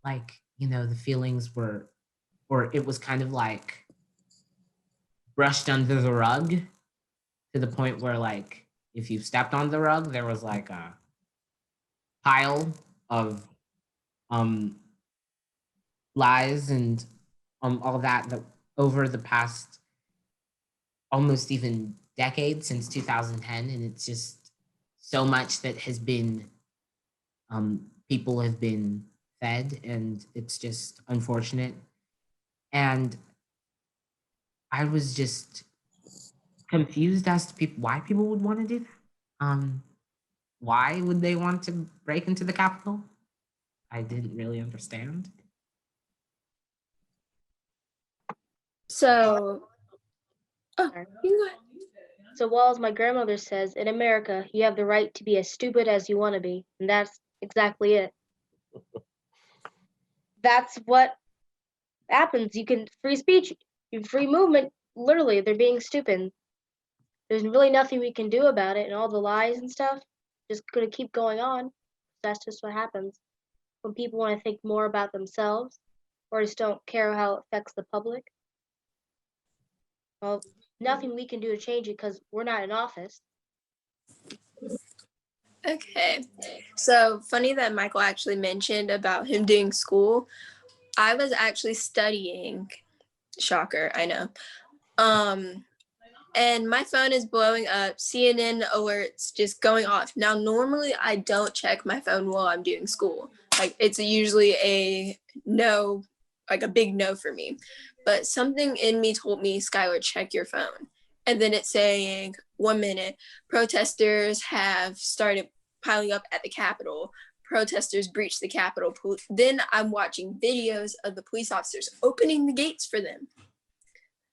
Like, the feelings were, or it was kind of like brushed under the rug to the point where like if you stepped on the rug, there was like a pile of um lies and all that over the past almost even decade since 2010, and it's just so much that has been people have been fed, and it's just unfortunate. And I was just confused as to why people would want to do that. Why would they want to break into the Capitol? I didn't really understand.
So, oh,
Sorry.
you can go ahead.
So, well, as my grandmother says, in America, you have the right to be as stupid as you want to be. And that's exactly it. That's what happens. You can free speech, free movement. Literally, they're being stupid. There's really nothing we can do about it, and all the lies and stuff just gonna keep going on. That's just what happens when people want to think more about themselves or just don't care how it affects the public. Well, nothing we can do to change it because we're not in office.
Okay. So funny that Michael actually mentioned about him doing school. I was actually studying. Shocker, I know. And my phone is blowing up, CNN alerts just going off. Now, normally I don't check my phone while I'm doing school. Like it's usually a no, like a big no for me. But something in me told me, Skylar, check your phone. And then it's saying, 1 minute, protesters have started piling up at the Capitol. Protesters breached the Capitol. Then I'm watching videos of the police officers opening the gates for them.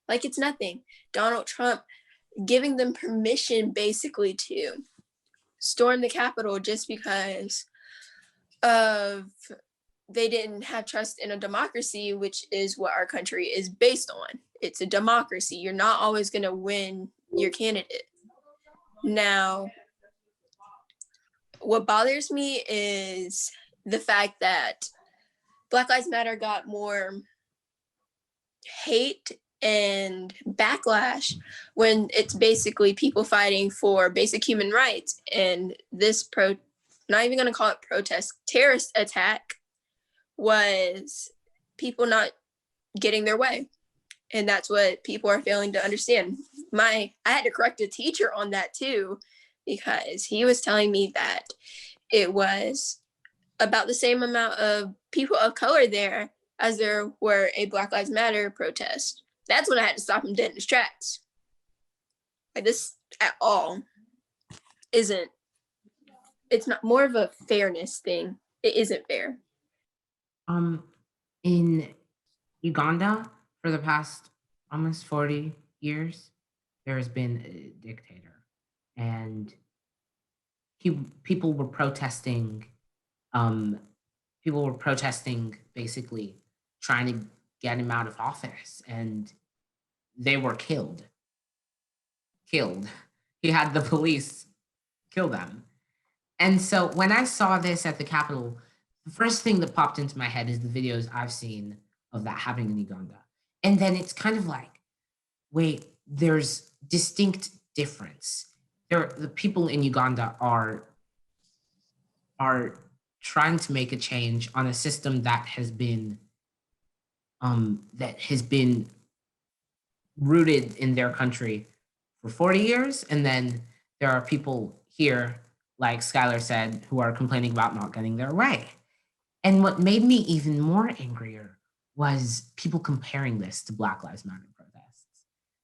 Like it's nothing. Donald Trump giving them permission basically to storm the Capitol just because of they didn't have trust in a democracy, which is what our country is based on. It's a democracy. You're not always going to win your candidate. Now, what bothers me is the fact that Black Lives Matter got more hate and backlash when it's basically people fighting for basic human rights. And this not even going to call it protest, terrorist attack was people not getting their way. And that's what people are failing to understand. I had to correct a teacher on that too, because he was telling me that it was about the same amount of people of color there as there were a Black Lives Matter protest. That's when I had to stop him dead in his tracks. Like this at all it's not more of a fairness thing. It isn't fair.
In Uganda, for the past almost 40 years, there has been a dictator, and people were protesting People were protesting, basically trying to get him out of office, and they were killed. He had the police kill them. And so when I saw this at the Capitol, the first thing that popped into my head is the videos I've seen of that happening in Uganda. And then it's kind of like, wait, there's distinct difference. The people in Uganda are trying to make a change on a system that has been rooted in their country for 40 years. And then there are people here, like Skylar said, who are complaining about not getting their way. And what made me even more angrier was people comparing this to Black Lives Matter protests,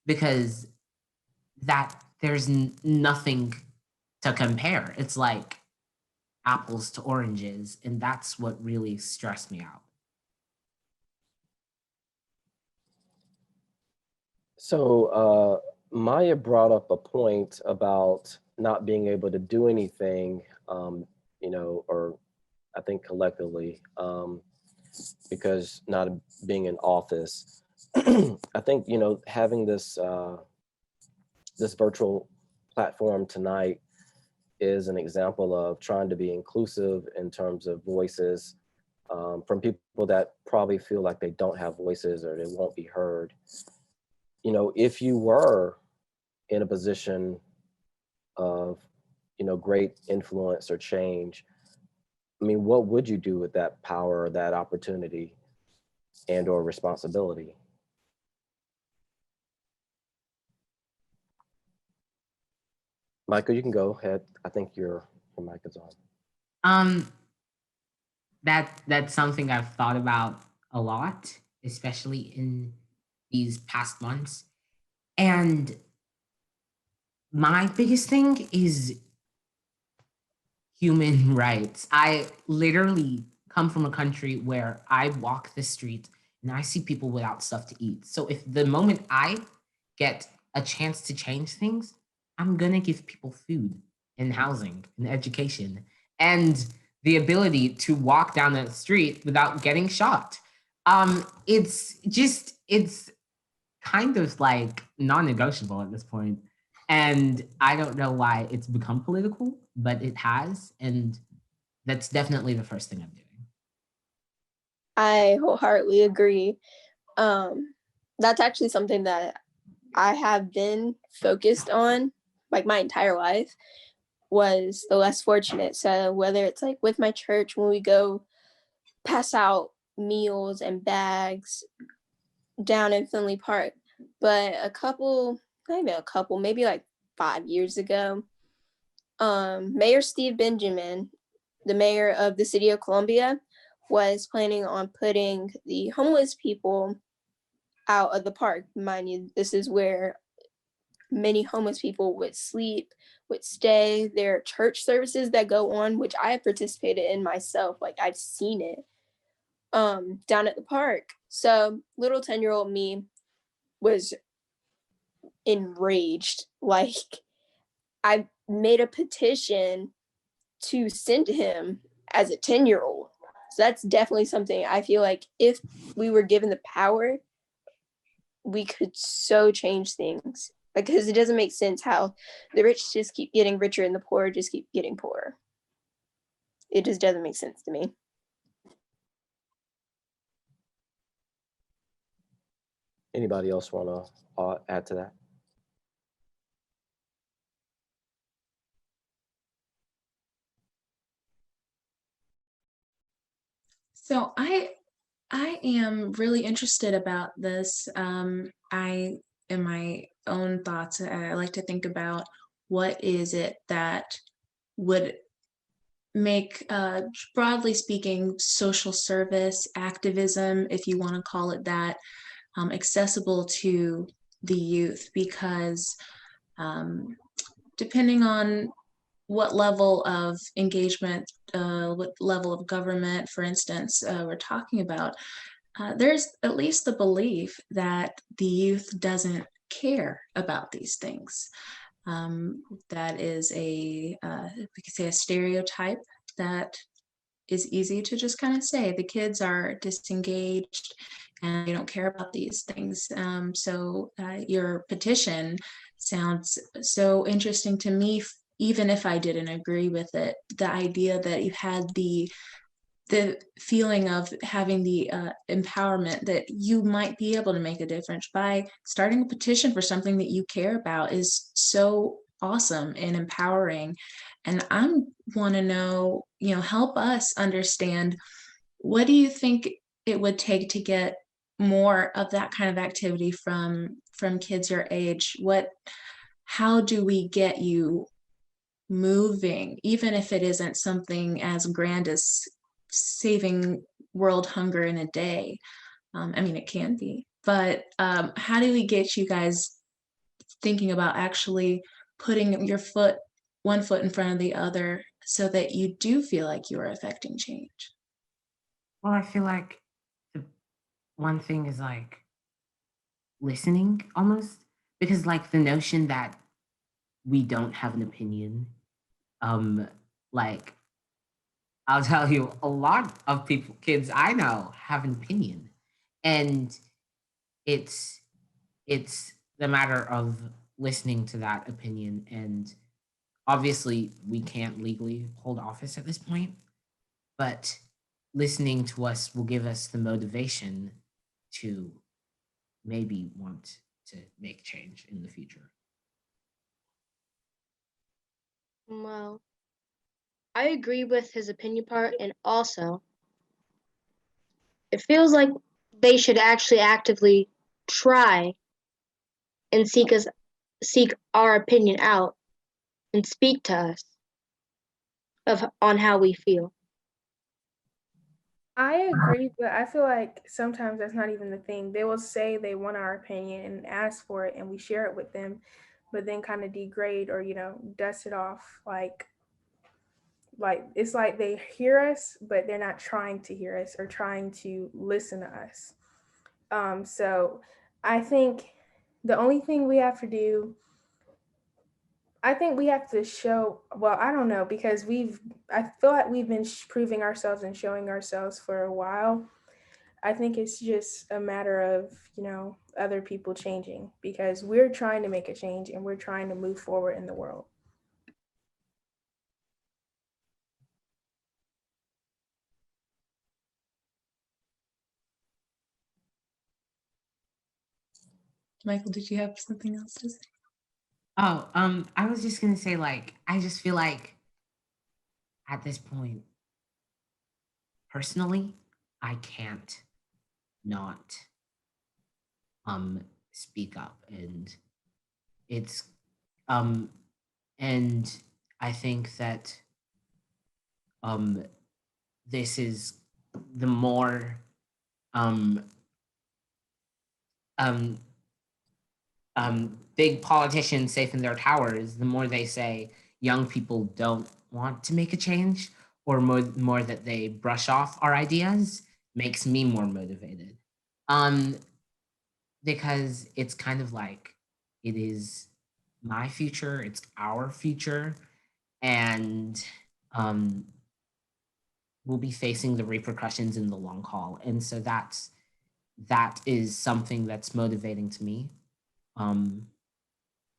because that there's nothing to compare. It's like apples to oranges, and that's what really stressed me out.
So Maya brought up a point about not being able to do anything, you know, or I think collectively, because not being in office. I think, you know, having this this virtual platform tonight is an example of trying to be inclusive in terms of voices from people that probably feel like they don't have voices or they won't be heard. You know, if you were in a position of, you know, great influence or change, I mean, what would you do with that power or that opportunity and or responsibility? Michael, you can go ahead. I think your mic is on.
That's something I've thought about a lot, especially in these past months. And my biggest thing is human rights. I literally come from a country where I walk the street and I see people without stuff to eat. So if the moment I get a chance to change things, I'm gonna give people food and housing and education and the ability to walk down the street without getting shot. It's kind of like non-negotiable at this point. And I don't know why it's become political, but it has. And that's definitely the first thing I'm doing.
I wholeheartedly agree. That's actually something that I have been focused on like my entire life, was the less fortunate. So whether it's like with my church when we go pass out meals and bags down in Finley Park, but maybe like 5 years ago, Mayor Steve Benjamin, the mayor of the city of Columbia, was planning on putting the homeless people out of the park. Mind you, this is where many homeless people would sleep, would stay. There are church services that go on, which I have participated in myself. Like I've seen it down at the park. So little 10-year-old me was enraged. Like I made a petition to send him as a 10-year-old. So that's definitely something I feel like if we were given the power, we could so change things. Because it doesn't make sense how the rich just keep getting richer and the poor just keep getting poorer. It just doesn't make sense to me.
Anybody else want to add to that?
So I am really interested about this. In my own thoughts, I like to think about what is it that would make, broadly speaking, social service, activism, if you want to call it that, accessible to the youth, because depending on what level of engagement, what level of government, for instance, we're talking about, there's at least the belief that the youth doesn't care about these things. That is we could say a stereotype that is easy to just kind of say the kids are disengaged and they don't care about these things. So your petition sounds so interesting to me, even if I didn't agree with it. The idea that you had the feeling of having the empowerment that you might be able to make a difference by starting a petition for something that you care about is so awesome and empowering. And I want to know, help us understand, what do you think it would take to get more of that kind of activity from kids your age? How do we get you moving, even if it isn't something as grand as saving world hunger in a day? I mean, it can be, but how do we get you guys thinking about actually putting one foot in front of the other so that you do feel like you are affecting change?
Well, I feel like the one thing is like listening almost, because like the notion that we don't have an opinion, like I'll tell you, a lot of kids I know have an opinion, and it's the matter of listening to that opinion. And obviously, we can't legally hold office at this point, but listening to us will give us the motivation to maybe want to make change in the future.
Well, I agree with his opinion part, and also it feels like they should actually actively try and seek our opinion out and speak to us on how we feel.
I agree, but I feel like sometimes that's not even the thing. They will say they want our opinion and ask for it, and we share it with them, but then kind of degrade or dust it off. Like it's like they hear us, but they're not trying to hear us or trying to listen to us. So I think the only thing we have to do, I think we have to show, well, I don't know, because I feel like we've been proving ourselves and showing ourselves for a while. I think it's just a matter of, other people changing, because we're trying to make a change and we're trying to move forward in the world.
Michael, did you have something else to say?
Oh, I was just gonna say, like, I just feel like at this point, personally, I can't not speak up, and it's and I think that this is the more um um big politicians safe in their towers, the more they say young people don't want to make a change, or more that they brush off our ideas, makes me more motivated. Um, because it's kind of like it is my future, it's our future, and um, we'll be facing the repercussions in the long haul. And so that is something that's motivating to me.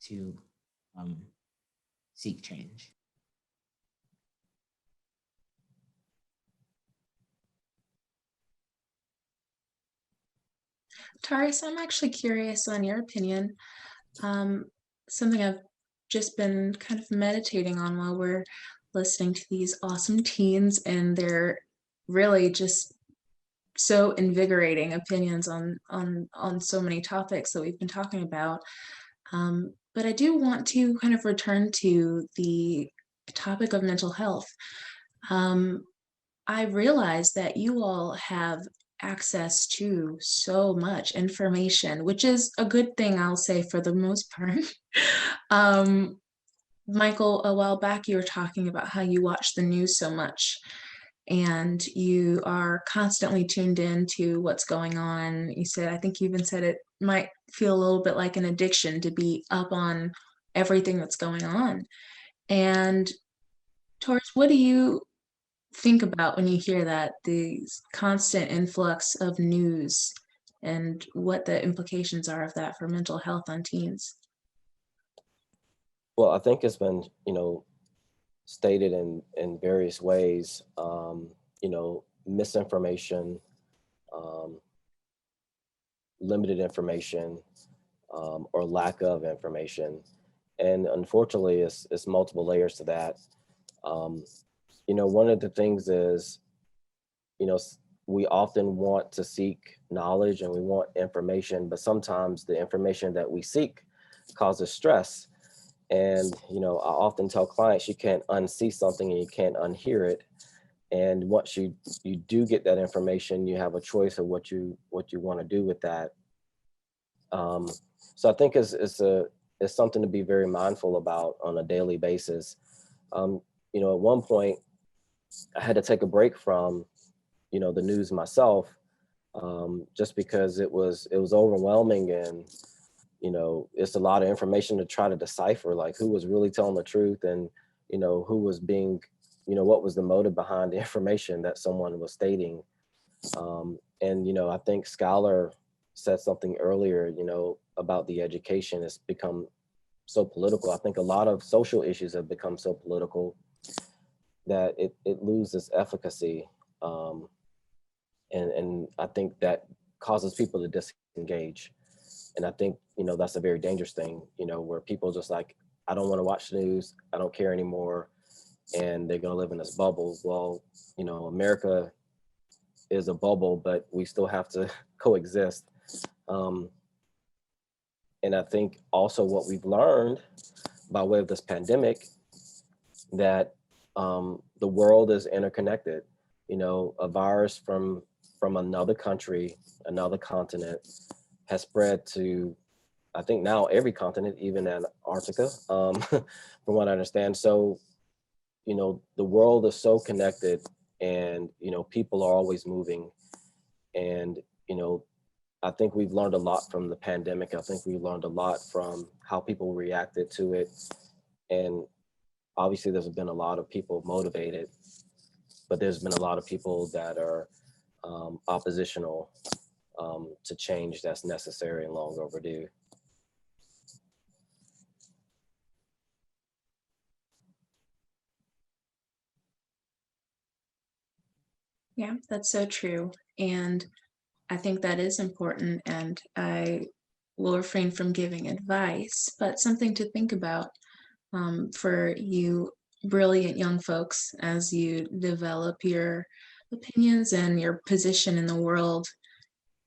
To seek change.
Taurus, I'm actually curious on your opinion. Something I've just been kind of meditating on while we're listening to these awesome teens, and they're really just so invigorating opinions on so many topics that we've been talking about. But I do want to kind of return to the topic of mental health. I realize that you all have access to so much information, which is a good thing, I'll say, for the most part. Michael, a while back, you were talking about how you watch the news so much and you are constantly tuned in to what's going on. You said, I think you even said it might feel a little bit like an addiction to be up on everything that's going on. And Taurus, what do you think about when you hear that, the constant influx of news and what the implications are of that for mental health on teens?
Well, I think it's been, stated in various ways, misinformation, limited information, or lack of information. And unfortunately, it's multiple layers to that. One of the things is, we often want to seek knowledge and we want information, but sometimes the information that we seek causes stress. And, I often tell clients, you can't unsee something and you can't unhear it. And once you do get that information, you have a choice of what you want to do with that. So I think it's something to be very mindful about on a daily basis. At one point, I had to take a break from, the news myself, just because it was overwhelming, and it's a lot of information to try to decipher, like who was really telling the truth, and who was being, what was the motive behind the information that someone was stating. And I think Scholar said something earlier, about the education. It's become so political. I think a lot of social issues have become so political that it loses efficacy. And I think that causes people to disengage. And I think, that's a very dangerous thing, where people just like, I don't want to watch the news, I don't care anymore, and they're going to live in this bubble. Well, America is a bubble, but we still have to coexist. And I think also what we've learned by way of this pandemic, that the world is interconnected. A virus from another country, another continent, has spread to, I think now every continent, even Antarctica, from what I understand. So, the world is so connected, and, people are always moving. And, I think we've learned a lot from the pandemic. I think we learned a lot from how people reacted to it. And obviously there's been a lot of people motivated, but there's been a lot of people that are oppositional to change that's necessary and long overdue.
Yeah, that's so true. And I think that is important. And I will refrain from giving advice, but something to think about for you brilliant young folks as you develop your opinions and your position in the world,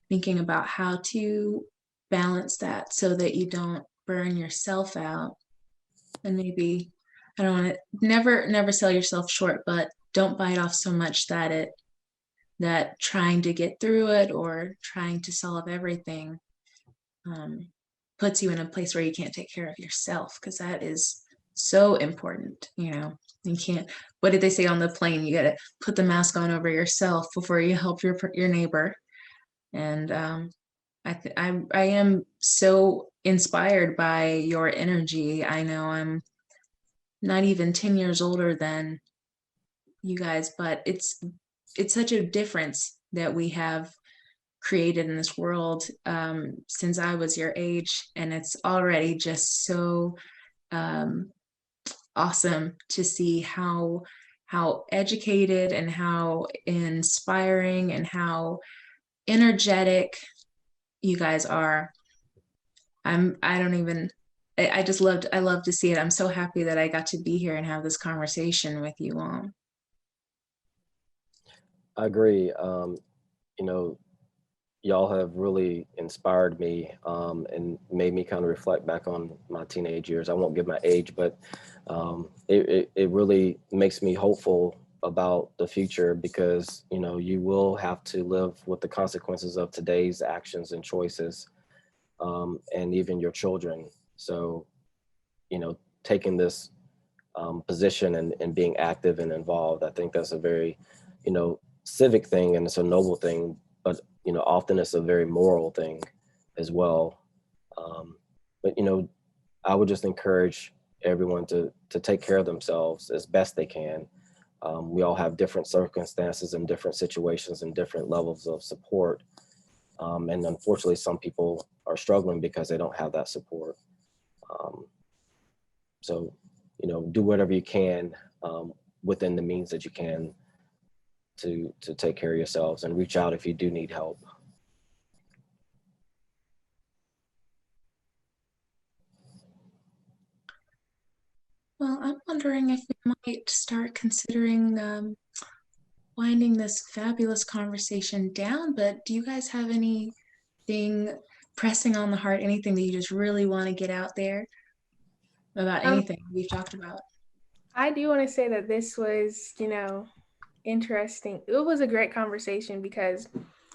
thinking about how to balance that so that you don't burn yourself out. And maybe, I don't want to, never sell yourself short, but don't bite off so much that trying to get through it or trying to solve everything puts you in a place where you can't take care of yourself, because that is so important. You can't, what did they say on the plane? You got to put the mask on over yourself before you help your neighbor. And I am so inspired by your energy. I know I'm not even 10 years older than you guys, but it's such a difference that we have created in this world since I was your age. And it's already just so awesome to see how educated and how inspiring and how energetic you guys are. I just I love to see it. I'm so happy that I got to be here and have this conversation with you all.
I agree. Y'all have really inspired me and made me kind of reflect back on my teenage years. I won't give my age, but it really makes me hopeful about the future, because, you will have to live with the consequences of today's actions and choices, and even your children. So, taking this position and being active and involved, I think that's a very, civic thing, and it's a noble thing, but often it's a very moral thing as well. But I would just encourage everyone to take care of themselves as best they can, We all have different circumstances and different situations and different levels of support. And unfortunately, some people are struggling because they don't have that support. So, you know, do whatever you can within the means that you can to take care of yourselves, and reach out if you do need help.
Well, I'm wondering if we might start considering winding this fabulous conversation down, but do you guys have anything pressing on the heart, anything that you just really want to get out there about anything we've talked about?
I do want to say that this was, interesting. It was a great conversation because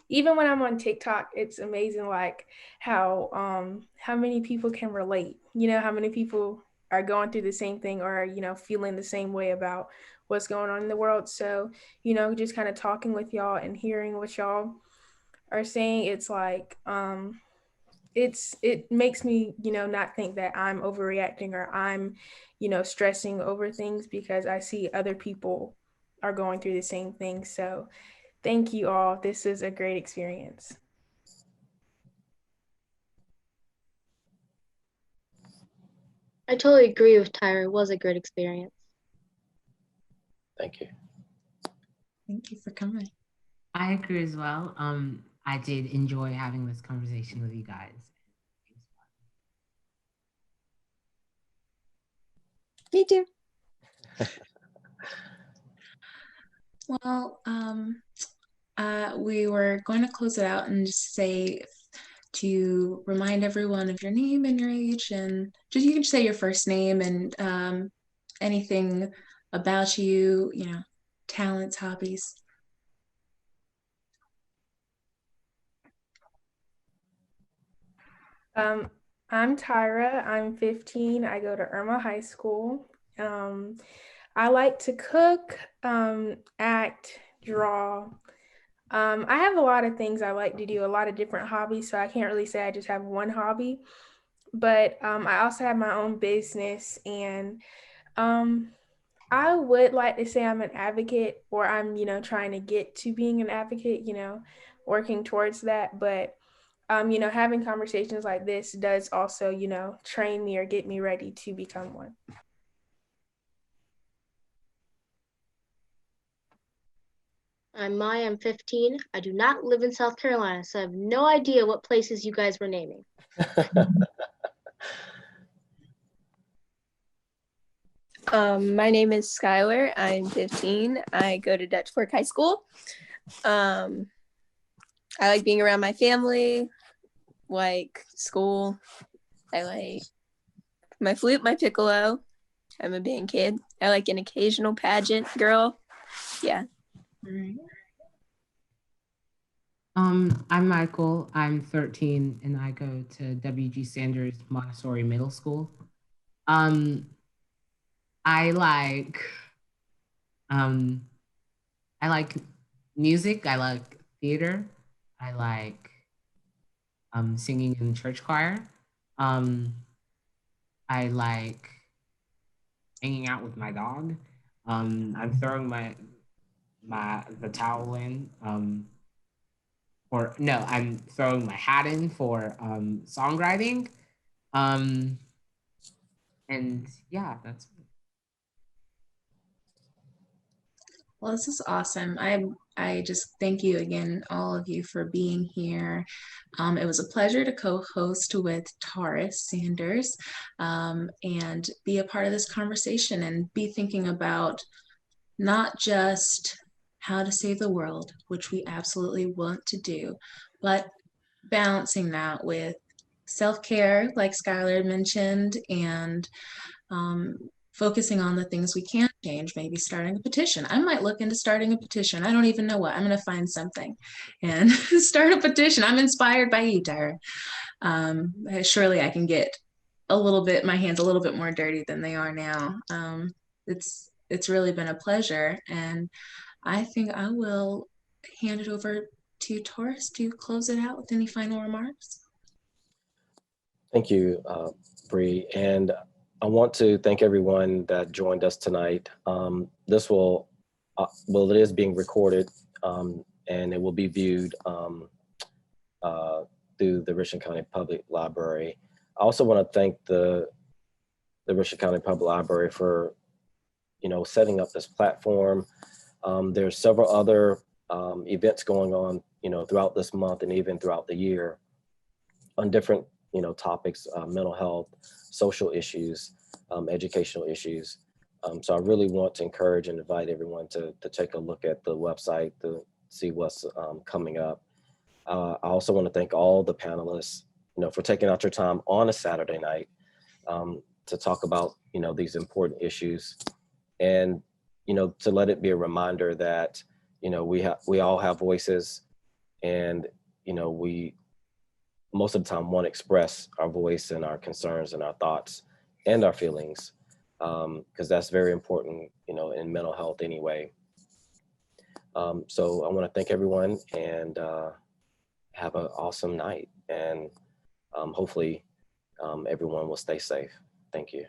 even when I'm on TikTok, it's amazing like how many people can relate. How many people are going through the same thing or feeling the same way about what's going on in the world. So, just kind of talking with y'all and hearing what y'all are saying, it's like it makes me not think that I'm overreacting or I'm stressing over things because I see other people are going through the same thing. So thank you all. This is a great experience.
I totally agree with Tyra. It was a great experience.
Thank you.
Thank you for coming.
I agree as well. I did enjoy having this conversation with you guys.
Me too.
Well, we were going to close it out and just say to remind everyone of your name and your age, and just you can say your first name and anything about you, talents, hobbies.
I'm Tyra. I'm 15. I go to Irma High School. I like to cook, act, draw. I have a lot of things I like to do, a lot of different hobbies, so I can't really say I just have one hobby. But I also have my own business, and I would like to say I'm an advocate, or I'm, trying to get to being an advocate, working towards that. But having conversations like this does also, train me or get me ready to become one.
I'm Maya, I'm 15. I do not live in South Carolina, so I have no idea what places you guys were naming.
My name is Skylar. I'm 15. I go to Dutch Fork High School. I like being around my family, like school. I like my flute, my piccolo. I'm a band kid. I like an occasional pageant girl. Yeah.
All right.
I'm Michael. I'm 13 and I go to W.G. Sanders Montessori Middle School. I like I like music. I like theater. I like singing in church choir. I like hanging out with my dog. I'm throwing the towel in. Or no, I'm throwing my hat in for songwriting. And yeah, that's
Well, this is awesome. I just thank you again, all of you, for being here. It was a pleasure to co-host with Taurus Sanders and be a part of this conversation and be thinking about not just how to save the world, which we absolutely want to do, but balancing that with self-care, like Skylar mentioned, and focusing on the things we can change, maybe starting a petition. I might look into starting a petition. I don't even know what. I'm going to find something and start a petition. I'm inspired by you, Tyra. Surely I can get my hands a little bit more dirty than they are now. It's really been a pleasure. And I think I will hand it over to Taurus to close it out with any final remarks.
Thank you, Bree. And I want to thank everyone that joined us tonight. This will well, it is being recorded, and it will be viewed through the Richland County Public Library. I also want to thank the Richland County Public Library for, setting up this platform. There's several other events going on, throughout this month and even throughout the year on different, topics, mental health, social issues, educational issues. So I really want to encourage and invite everyone to take a look at the website to see what's coming up. I also want to thank all the panelists, for taking out your time on a Saturday night to talk about, these important issues, and, to let it be a reminder that, we all have voices, and, we most of the time want to express our voice and our concerns and our thoughts and our feelings, because that's very important, in mental health anyway. So I want to thank everyone, and have an awesome night, and hopefully everyone will stay safe. Thank you.